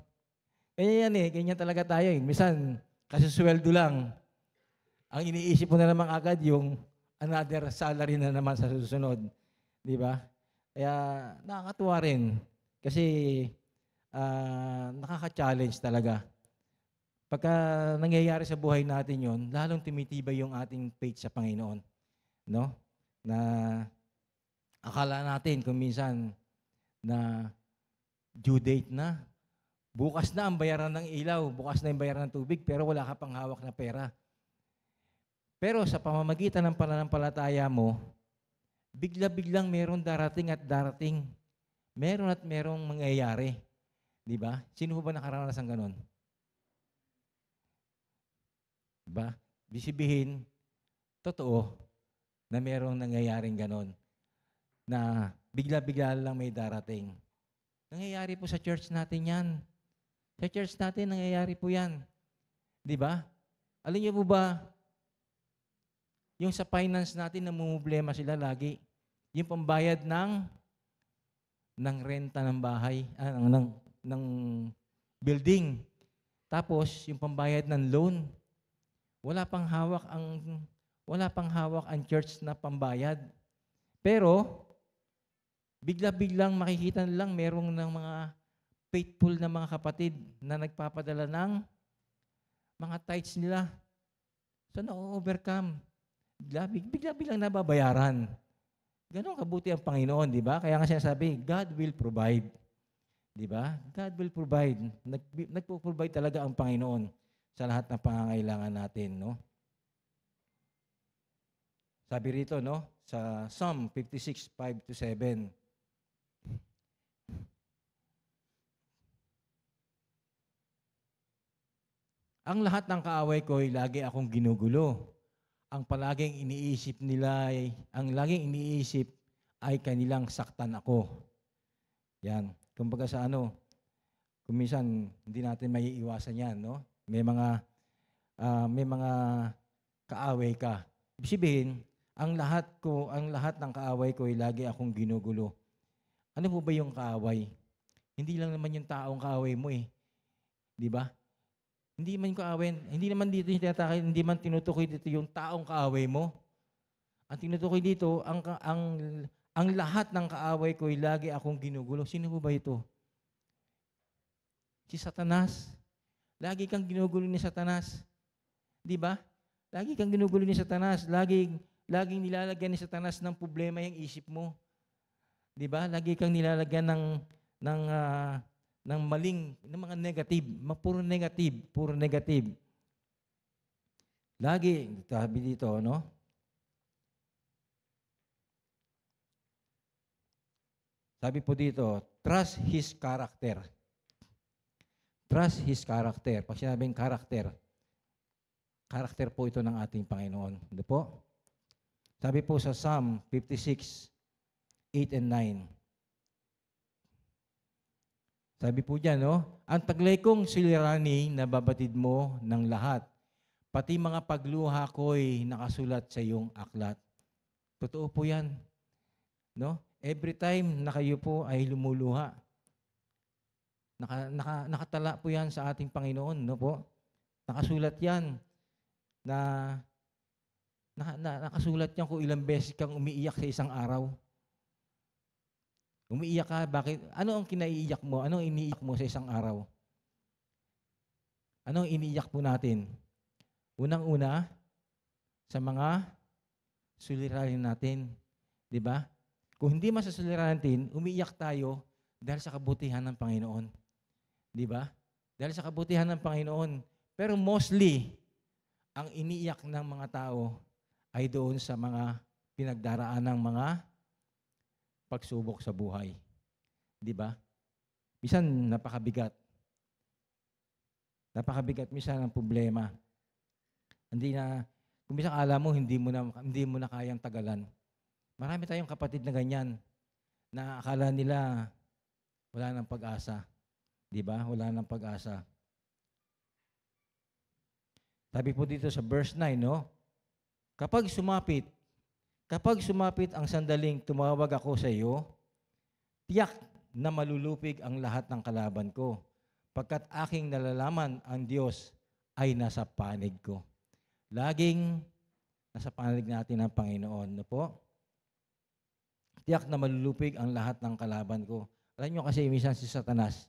Kaya yan eh, ganyan talaga tayo eh. Minsan, kasi sweldo lang. Ang iniisip mo na naman agad yung another salary na naman sa susunod. Di ba? Kaya nakakatuwa rin. Kasi nakaka-challenge talaga. Pagka nangyayari sa buhay natin yon, lalong tumitibay yung ating faith sa Panginoon. No? Na akala natin kung minsan na due date na, bukas na ang bayaran ng ilaw, bukas na yung bayaran ng tubig, pero wala ka pang hawak na pera. Pero sa pamamagitan ng pananampalataya mo, bigla-biglang meron darating at darating. Meron at merong mangyayari. Di ba? Sino ba nakaranas ng ganon? Diba? Bisibihin, totoo na merong nangyayaring ganon. Na bigla-bigla lang may darating. Nangyayari po sa church natin yan. Sa church natin, nangyayari po yan. Di ba? Alam niyo po ba, yung sa finance natin, namumblema sila lagi. Yung pambayad ng renta ng bahay, ng building. Tapos, yung pambayad ng loan. Wala pang hawak ang church na pambayad. Pero, bigla-biglang makikita nilang merong ng mga faithful na mga kapatid na nagpapadala ng mga tithes nila. So, na-overcome. Bigla-biglang nababayaran. Ganon kabuti ang Panginoon, di ba? Kaya nga sinasabi, God will provide. Di ba? God will provide. Nagpo-provide talaga ang Panginoon sa lahat ng pangangailangan natin, no? Sabi rito, no? Sa Psalm 56:5-7. Ang lahat ng kaaway ko ay lagi akong ginugulo. Ang laging iniisip ay kanilang saktan ako. Yan. Kumbaga sa kung minsan hindi natin maiiwasan yan, no? May mga kaaway ka. Ibig sabihin, ang lahat ng kaaway ko ay lagi akong ginugulo. Ano po ba yung kaaway? Hindi lang naman yung taong kaaway mo eh. Di ba? Hindi man kaawin. Hindi naman dito yung tinatake, hindi man tinutukoy dito yung taong kaaway mo. Ang tinutukoy dito, ang lahat ng kaaway ko ay lagi akong ginugulo. Sino po ba ito? Si Satanas. Lagi kang ginugulo ni Satanas. Di ba? Lagi kang ginugulo ni Satanas. Laging nilalagyan ni Satanas ng problema yung isip mo. Di ba? Lagi kang nilalagyan ng maling, ng mga negative. Puro negative. Lagi, sabi dito, no? Sabi po dito, trust His character. Trust His character. Pag sinabing character po ito ng ating Panginoon. Hindi po? Sabi po sa Psalm 56, 8 and 9. Sabi po dyan, no? Ang taglay kong suliranin na babatid mo ng lahat, pati mga pagluha ko'y nakasulat sa iyong aklat. Totoo po yan. No? Every time na kayo po ay lumuluha, nakatala po yan sa ating Panginoon, no po? Nakasulat yan na nakasulat yan kung ilang beses kang umiiyak sa isang araw. Umiiyak ka, bakit? Ano ang kinaiiyak mo? Ano ang iniiyak mo sa isang araw? Ano ang iniiyak po natin? Unang-una, sa mga suliranin natin. Di ba? Kung hindi masasuliranin natin, umiiyak tayo dahil sa kabutihan ng Panginoon. Di ba? Dahil sa kabutihan ng Panginoon. Pero mostly, ang iniiyak ng mga tao ay doon sa mga pinagdaraan ng mga pagsubok sa buhay. Di ba? Minsan, napakabigat. Napakabigat minsan ang problema. Kung minsan alam mo, hindi mo na kayang tagalan. Marami tayong kapatid na ganyan, na akala nila wala nang pag-asa. Di ba? Wala nang pag-asa. Sabi po dito sa verse 9, no? Kapag sumapit ang sandaling tumawag ako sa iyo, tiyak na malulupig ang lahat ng kalaban ko, pagkat aking nalalaman ang Diyos ay nasa panig ko. Laging nasa panig natin ang Panginoon, no po? Tiyak na malulupig ang lahat ng kalaban ko. Alam nyo kasi, minsan si Satanas,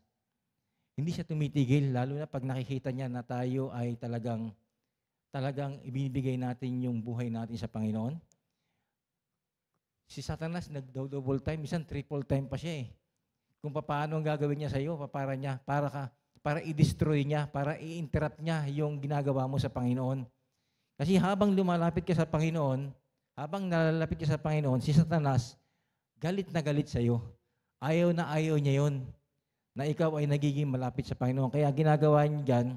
hindi siya tumitigil, lalo na pag nakikita niya na tayo ay talagang ibinibigay natin yung buhay natin sa Panginoon. Si Satanas nag-double time, minsan triple time pa siya eh. Kung paano ang gagawin niya sa iyo, para i-destroy niya, para i-interrupt niya yung ginagawa mo sa Panginoon. Kasi habang lumalapit ka sa Panginoon, si Satanas, galit na galit sa iyo. Ayaw na ayaw niya yon na ikaw ay nagiging malapit sa Panginoon. Kaya ginagawa niya dyan,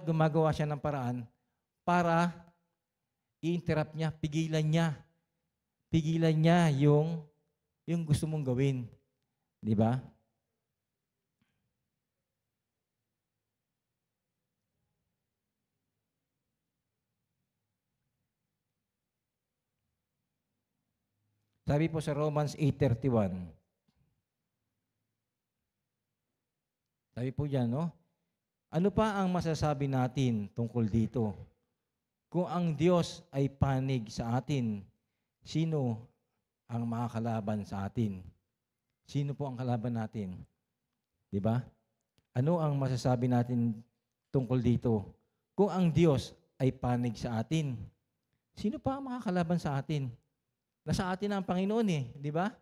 gumagawa siya ng paraan para i-interrupt niya, pigilan niya yung gusto mong gawin. Di ba? Sabi po sa Romans 8:31. Sabi po dyan, no? Ano pa ang masasabi natin tungkol dito? Kung ang Diyos ay panig sa atin, sino ang makakalaban sa atin? Sino po ang kalaban natin? Di ba? Ano ang masasabi natin tungkol dito? Kung ang Diyos ay panig sa atin, sino pa ang makakalaban sa atin? Nasa atin ang Panginoon eh, di ba?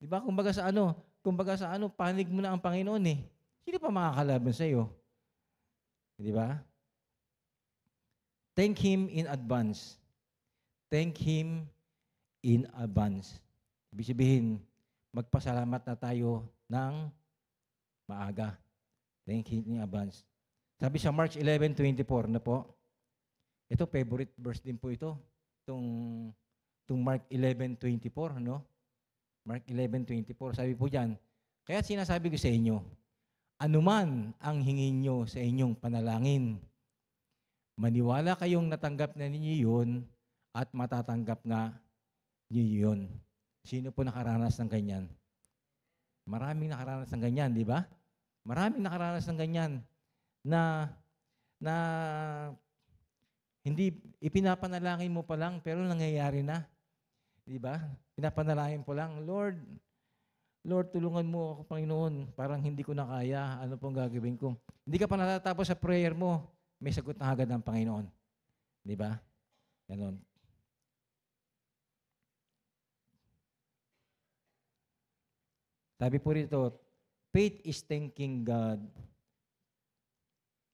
Di ba? Kumbaga sa ano, panig mo na ang Panginoon eh. Sino pa makakalaban sa iyo? Di ba? Thank Him in advance. Thank Him in advance. Ibig sabihin, magpasalamat na tayo ng maaga. Thank Him in advance. Sabi sa Mark 11:24 na po, ito, favorite verse din po ito. Itong Mark 11:24, no? Mark 11:24, sabi po diyan, kaya sinasabi ko sa inyo, anuman ang hingin nyo sa inyong panalangin, maniwala kayong natanggap na ninyo yun at matatanggap nga ninyo yun. Sino po nakaranas ng ganyan? Maraming nakaranas ng ganyan, di ba? Maraming nakaranas ng ganyan na na hindi ipinapanalangin mo pa lang pero nangyayari na. 'Di ba? Pinapanalangin po lang, Lord, Lord, tulungan mo ako, Panginoon. Parang hindi ko na kaya. Ano pong gagawin ko? Hindi ka pa natatapos sa prayer mo, may sagot na agad ng Panginoon. 'Di ba? Ganon. Sabi po rito, faith is thanking God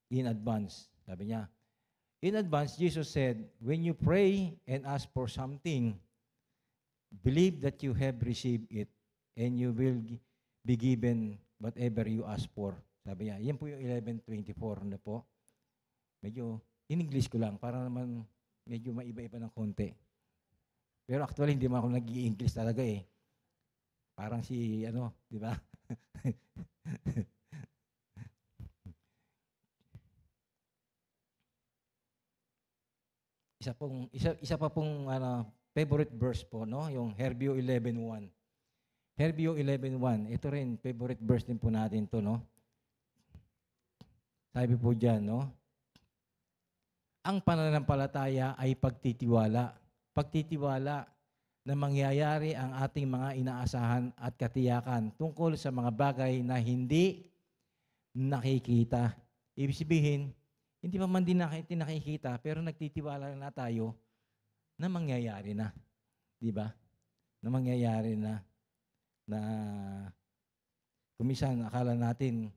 in advance. Sabi niya, in advance, Jesus said, when you pray and ask for something, believe that you have received it and you will be given whatever you ask for. Sabi niya, yan po yung 11:24 na po. Medyo, in English ko lang, para naman medyo maiba-iba ng konti. Pero actually, hindi man ako nag-i-English talaga eh. Parang si, di ba? isa pa pong favorite verse po, no? Yung Herbio 11:1. Herbio 11:1. Ito rin, favorite verse din po natin to, no? Sabi po diyan, no? Ang pananampalataya ay pagtitiwala. Pagtitiwala na mangyayari ang ating mga inaasahan at katiyakan tungkol sa mga bagay na hindi nakikita. Ibig sabihin, hindi pa man din nakikita, pero nagtitiwala na tayo na mangyayari na. Di ba? Na mangyayari na kumisan akala natin,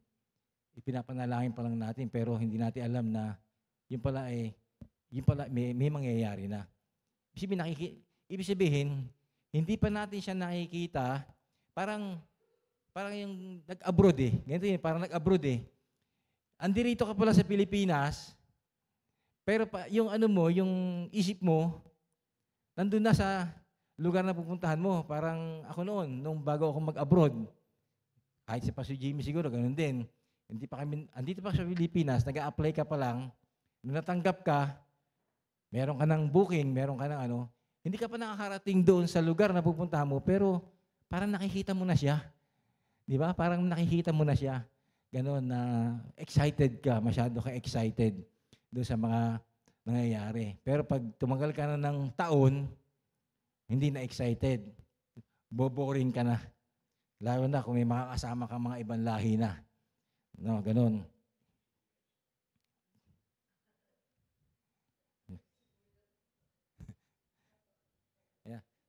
ipinapanalangin pa lang natin, pero hindi natin alam na yun pala may mangyayari na. Ibig sabihin, hindi pa natin siya nakikita, parang yung nag-abroad eh. Ganito yun, parang nag-abroad eh. Andirito ka pala sa Pilipinas, pero yung yung isip mo, nandun na sa lugar na pupuntahan mo. Parang ako noon, nung bago ako mag-abroad, kahit si Pastor Jimmy siguro, ganun din. Andito pa sa Pilipinas, nag-a-apply ka pa lang, nung natanggap ka, meron ka ng booking, meron ka ng hindi ka pa nakakarating doon sa lugar na pupuntahan mo, pero parang nakikita mo na siya. Di ba? Parang nakikita mo na siya. Ganon na excited ka, masyado ka excited doon sa mga nangyayari. Pero pag tumagal ka na ng taon, hindi na excited. Boboring ka na. Lalo na kung may makakasama ka mga ibang lahi na. No, ganon.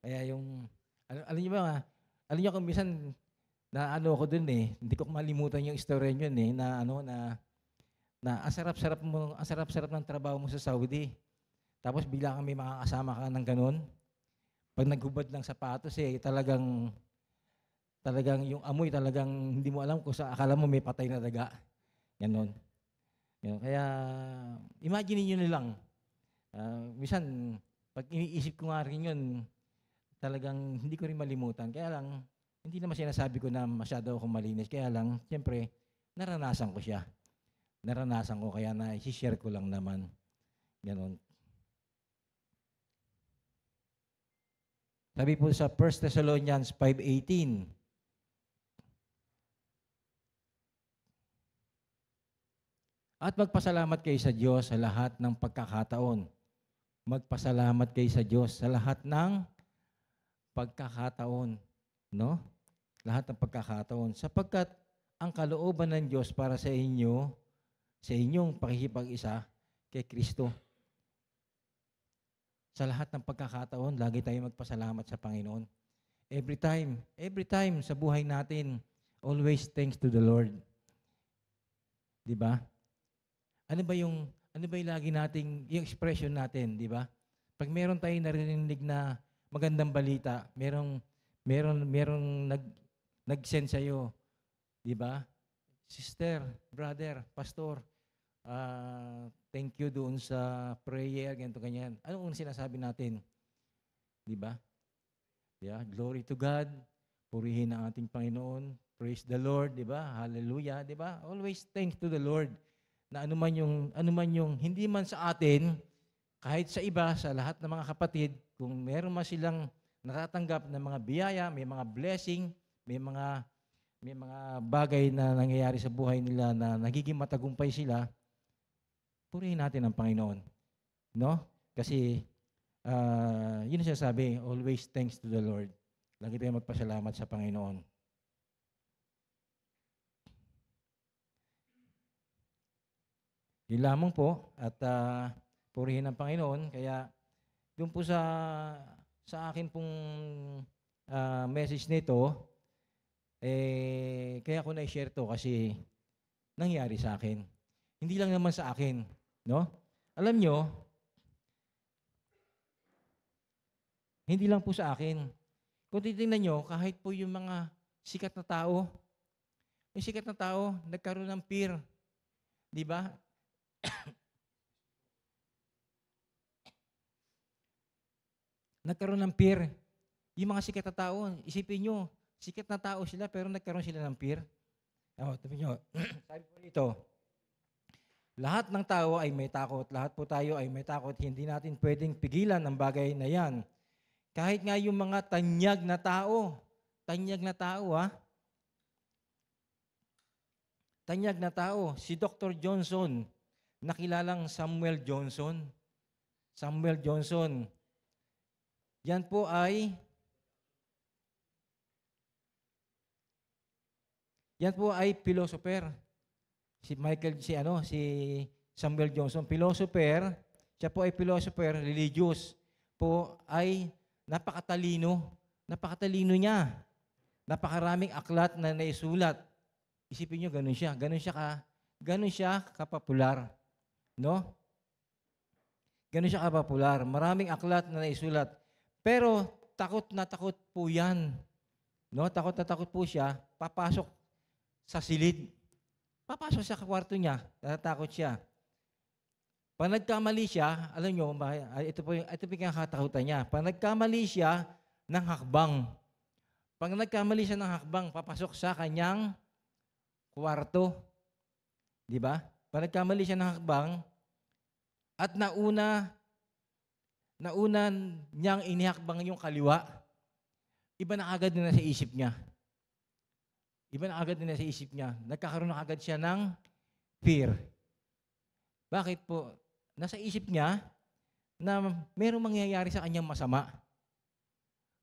Kaya yung, alam niyo ba, alam niyo kung minsan, na ako dun eh, hindi ko malimutan yung story yun eh, na ang sarap-sarap ng trabaho mo sa Saudi. Tapos bigla kang may makakasama ka ng ganun. Pag naghubad ng sapatos eh, talagang yung amoy talagang hindi mo alam kung sa akala mo may patay na daga. Ganon. Kaya, imagine niyo na lang. Minsan, pag iniisip ko nga rin yun, talagang hindi ko rin malimutan. Kaya lang, hindi naman sinasabi ko na masyado akong malinis. Kaya lang, siyempre, naranasan ko siya. Naranasan ko, kaya na-share ko lang naman. Ganon. Sabi po sa 1 Thessalonians 5:18, at magpasalamat kayo sa Diyos sa lahat ng pagkakataon. Magpasalamat kayo sa Diyos sa lahat ng pagkakataon. No? Lahat ng pagkakataon. Sapagkat ang kalooban ng Diyos para sa inyo, sa inyong pakikipag-isa kay Kristo. Sa lahat ng pagkakataon, lagi tayo magpasalamat sa Panginoon. Every time sa buhay natin, always thanks to the Lord. Di ba? Ano ba yung lagi nating, yung expression natin, di ba? Pag meron tayong narinig na magandang balita, merong nag-send sa'yo, di ba? Sister, brother, pastor, thank you doon sa prayer, ganito, ganyan. Anong sinasabi natin? Di ba? Yeah, glory to God, purihin ang ating Panginoon, praise the Lord, di ba? Hallelujah, di ba? Always thanks to the Lord. Na ano man yung hindi man sa atin, kahit sa iba, sa lahat ng mga kapatid, kung meron man silang natatanggap ng mga biyaya, may mga blessing, may may mga bagay na nangyayari sa buhay nila na nagiging matagumpay sila, purihin natin ang Panginoon. No? Kasi, yun ang sinasabi, always thanks to the Lord. Lagi tayong magpasalamat sa Panginoon. Yun lamang po, at purihin ang Panginoon. Kaya, doon po sa akin pong message nito, kaya ko na-share to kasi nangyari sa akin. Hindi lang naman sa akin, no? Alam nyo, hindi lang po sa akin. Kung titingnan nyo, kahit po yung mga sikat na tao, yung sikat na tao, nagkaroon ng fear. Di ba? Nagkaroon ng fear. Yung mga sikat na tao, isipin nyo, sikat na tao sila pero nagkaroon sila ng fear. Tabi nyo, sabi po dito, lahat ng tao ay may takot, lahat po tayo ay may takot, hindi natin pwedeng pigilan ang bagay na yan. Kahit nga yung mga tanyag na tao tanyag na tao, si Dr. Johnson, nakilalang Samuel Johnson, yan po ay philosopher. Si Samuel Johnson, philosopher. Siya po ay philosopher, religious. Po ay napakatalino niya. Napakaraming aklat na naisulat. Isipin niyo, ganun siya kapopular. No? Ganun siya kapopular. Maraming aklat na naisulat. Pero takot na takot po yan. No? Takot na takot po siya. Papasok sa silid. Papasok sa kwarto niya. Natatakot siya. Pag nagkamali siya, alam nyo, ito po yung kinakatakutan niya. Pag nagkamali siya ng hakbang. Papasok sa kanyang kwarto. Di ba? Pag nagkamali siya ng hakbang, at nauna niyang inihakbang yung kaliwa, iba na agad na sa isip niya. Nagkakaroon na agad siya ng fear. Bakit po? Nasa isip niya na mayroong mangyayari sa kanyang masama.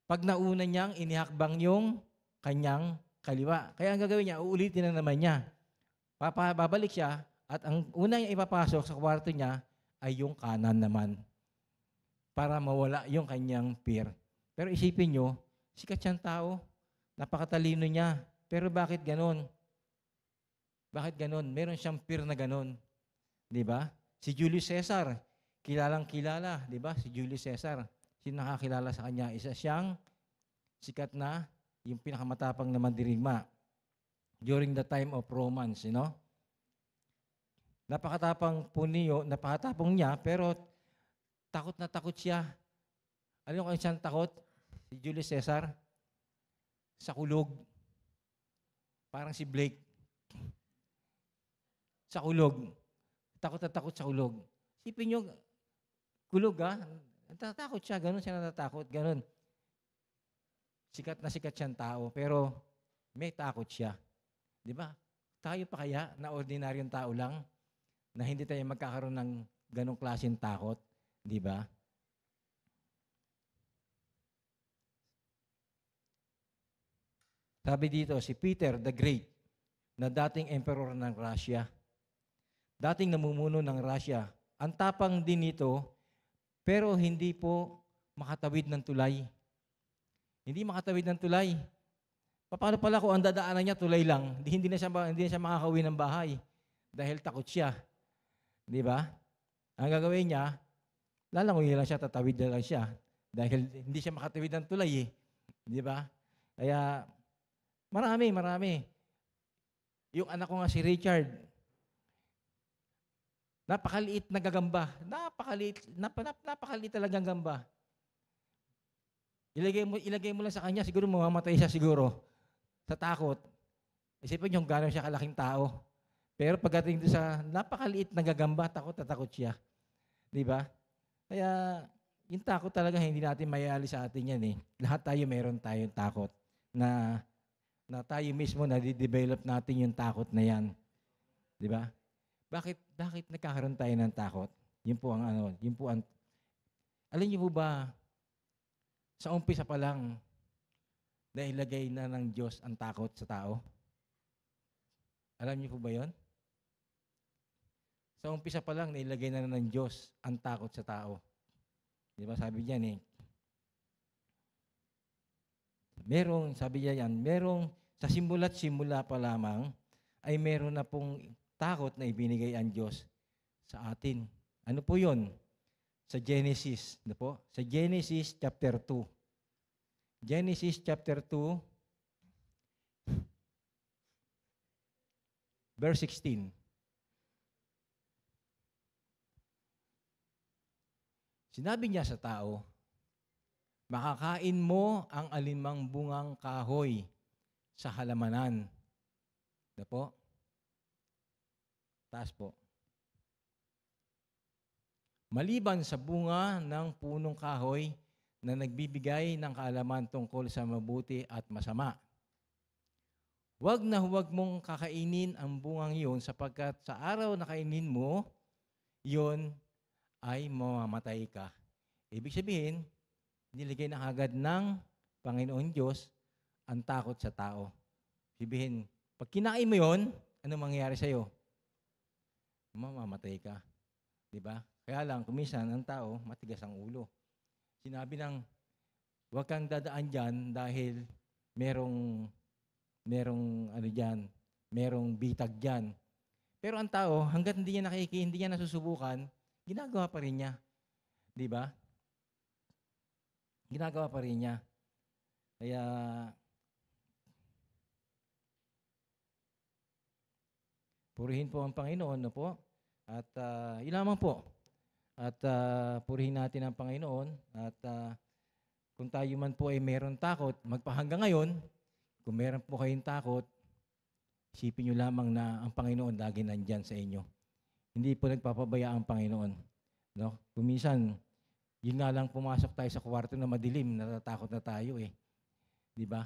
Pag nauna niyang inihakbang yung kanyang kaliwa. Kaya ang gagawin niya, uulitin na naman niya. Babalik siya at ang una niya ipapasok sa kwarto niya ay yung kanan naman para mawala yung kanyang fear. Pero isipin nyo, sikat siyang tao, napakatalino niya. Pero bakit ganon? Meron siyang fear na ganon. Di ba? Si Julius Caesar, kilalang-kilala, di ba? Si Julius Caesar, sino nakakilala sa kanya? Isa siyang sikat na, yung pinakamatapang na mandirigma during the time of Romans, you know? Napakatapang niya, pero takot na takot siya. Alam mo kung saan takot? Si Julius Caesar? Sa kulog. Parang si Blake. Sa kulog. Takot na takot sa kulog. Sipin nyo, kulog natatakot siya, ganun siya natatakot, ganun. Sikat na sikat siyang tao, pero may takot siya. Di ba? Tayo pa kaya na ordinaryong tao lang, na hindi tayo magkakaroon ng ganong klaseng takot, di ba? Sabi dito, si Peter the Great, na dating emperor ng Russia, dating namumuno ng Russia, ang tapang din nito, pero hindi po makatawid ng tulay. Hindi makatawid ng tulay. Paano pala kung ang dadaanan niya tulay lang, hindi na siya makakauwi ng bahay dahil takot siya. Di ba? Ang gagawin niya, lalangoy lang siya, tatawid na lang siya dahil hindi siya makatawid ng tulay. Di ba? Kaya marami. Yung anak ko nga si Richard, napakaliit na gagamba. Napakaliit talagang gamba. Ilagay mo lang sa kanya, siguro mamamatay siya siguro sa takot. Isipin niyo kung gano'n siya kalaking tao. Pero pagdating doon sa napakaliit na gagamba, takot na takot siya. Di ba? Kaya yung takot talaga hindi natin mayali sa atin yan eh. Lahat tayo meron tayong takot na na tayo mismo na-develop natin yung takot na yan. Di ba? Bakit nagkakaroon tayo ng takot? Yun po ang alam niyo po ba, sa umpisa pa lang, nailagay na ng Diyos ang takot sa tao? Alam niyo po ba yun? Sa umpisa pa lang, nailagay na ng Diyos ang takot sa tao. Di ba sabi diyan sabi niya yan, sa simula't simula pa lamang, ay meron na pong takot na ibinigay ang Diyos sa atin. Ano po yun? Sa Genesis, Sa Genesis chapter 2. Genesis chapter 2, verse 16. Sinabi niya sa tao, makakain mo ang alinmang bungang kahoy sa halamanan. Taas po. Maliban sa bunga ng punong kahoy na nagbibigay ng kaalaman tungkol sa mabuti at masama. Huwag na huwag mong kakainin ang bungang iyon sapagkat sa araw na kainin mo, iyon ay mamamatay ka. Ibig sabihin, nilagay na agad ng Panginoon Diyos ang takot sa tao. Sabihin, pag kinain mo yun, ano mangyayari sa'yo? Mamamatay ka. Diba? Kaya lang, kuminsan ang tao, matigas ang ulo. Sinabi ng, huwag kang dadaan dyan dahil merong bitag dyan. Pero ang tao, hanggat hindi niya nasusubukan, ginagawa pa rin niya. Diba? Ginagawa pa rin niya. Kaya, purihin po ang Panginoon, At yun lamang po. At purihin natin ang Panginoon. At kung tayo man po ay meron takot, magpahanggang ngayon, kung meron po kayong takot, isipin nyo lamang na ang Panginoon lagi nandyan sa inyo. Hindi po nagpapabaya ang Panginoon. No? Kuminsan, yun nga lang pumasok tayo sa kwarto na madilim, natatakot na tayo Di ba?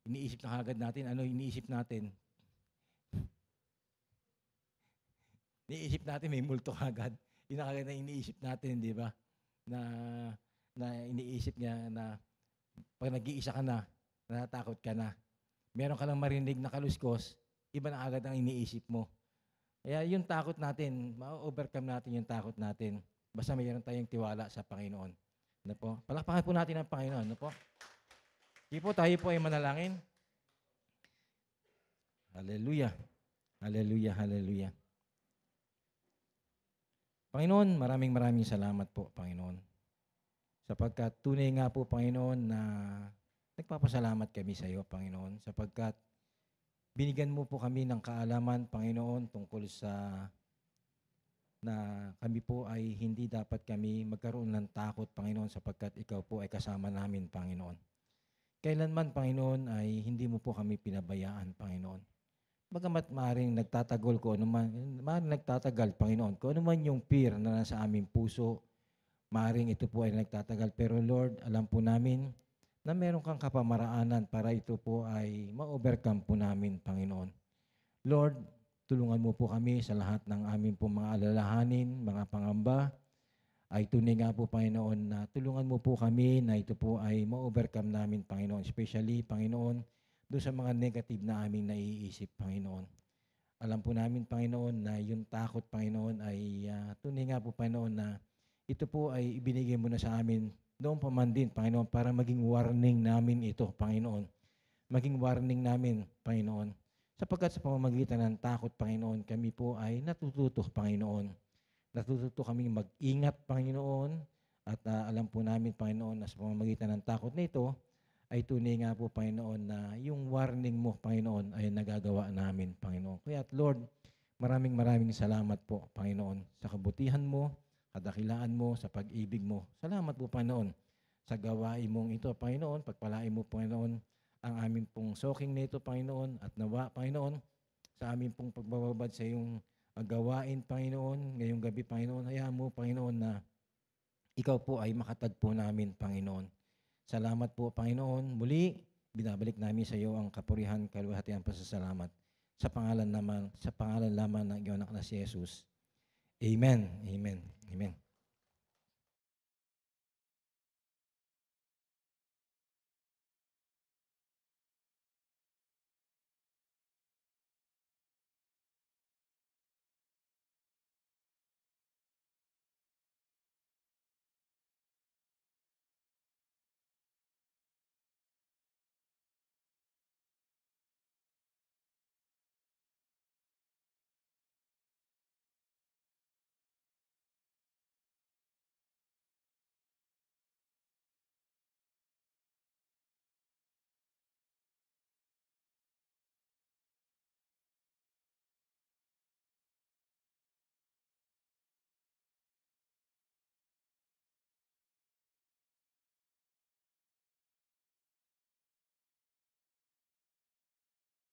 Iniisip na agad natin, iniisip natin? Iniisip natin may multo agad. Yun na agad na iniisip natin, di ba? Na iniisip niya na pag nag-iisa ka na, natatakot ka na. Meron ka lang marinig na kaluskos, iba na agad ang iniisip mo. Kaya yung takot natin, ma-overcome natin yung takot natin. Basta mayroon tayong tiwala sa Panginoon. Palakpakan po natin ang Panginoon. Sige po, tayo po ay manalangin. Hallelujah. Hallelujah, hallelujah. Panginoon, maraming salamat po, Panginoon. Sapagkat tunay nga po, Panginoon, na nagpapasalamat kami sa iyo, Panginoon. Sapagkat binigyan mo po kami ng kaalaman, Panginoon, tungkol sa na kami po ay hindi dapat kami magkaroon ng takot, Panginoon, sapagkat ikaw po ay kasama namin, Panginoon. Kailanman, Panginoon, ay hindi mo po kami pinabayaan, Panginoon. Bagamat maaaring nagtatagal Panginoon, kung ano man yung fear na nasa aming puso, maaaring ito po ay nagtatagal. Pero Lord, alam po namin na meron kang kapamaraanan para ito po ay ma-overcome po namin, Panginoon. Lord, tulungan mo po kami sa lahat ng aming po mga alalahanin, mga pangamba. Ay tunay nga po, Panginoon, na tulungan mo po kami na ito po ay ma-overcome namin, Panginoon. Especially, Panginoon, doon sa mga negative na aming naiisip, Panginoon. Alam po namin, Panginoon, na yung takot, Panginoon, ay tunay nga po, Panginoon, na ito po ay ibinigay mo na sa amin noong pa man din, Panginoon, para maging warning namin ito, Panginoon. Maging warning namin, Panginoon. Sapagkat sa pamamagitan ng takot, Panginoon, kami po ay natututo, Panginoon. Natututo kaming mag-ingat, Panginoon. At alam po namin, Panginoon, na sa pamamagitan ng takot na ito, ay tunay nga po, Panginoon, na yung warning mo, Panginoon, ay nagagawa namin, Panginoon. Kaya, Lord, maraming salamat po, Panginoon, sa kabutihan mo, kadakilaan mo, sa pag-ibig mo. Salamat po, Panginoon, sa gawain mong ito, Panginoon. Pagpalain mo, Panginoon, ang aming pong soking na ito, Panginoon, at nawa, Panginoon, sa aming pong pagbababad sa iyong gawain, Panginoon, ngayong gabi, Panginoon. Hayaan mo, Panginoon, na ikaw po ay makatagpo namin, Panginoon. Salamat po, Panginoon. Muli, binabalik namin sa iyo ang kapurihan, kaluwalhatian, pasasalamat sa pangalan lamang ng iyong anak na si Jesus. Amen. Amen. Amen.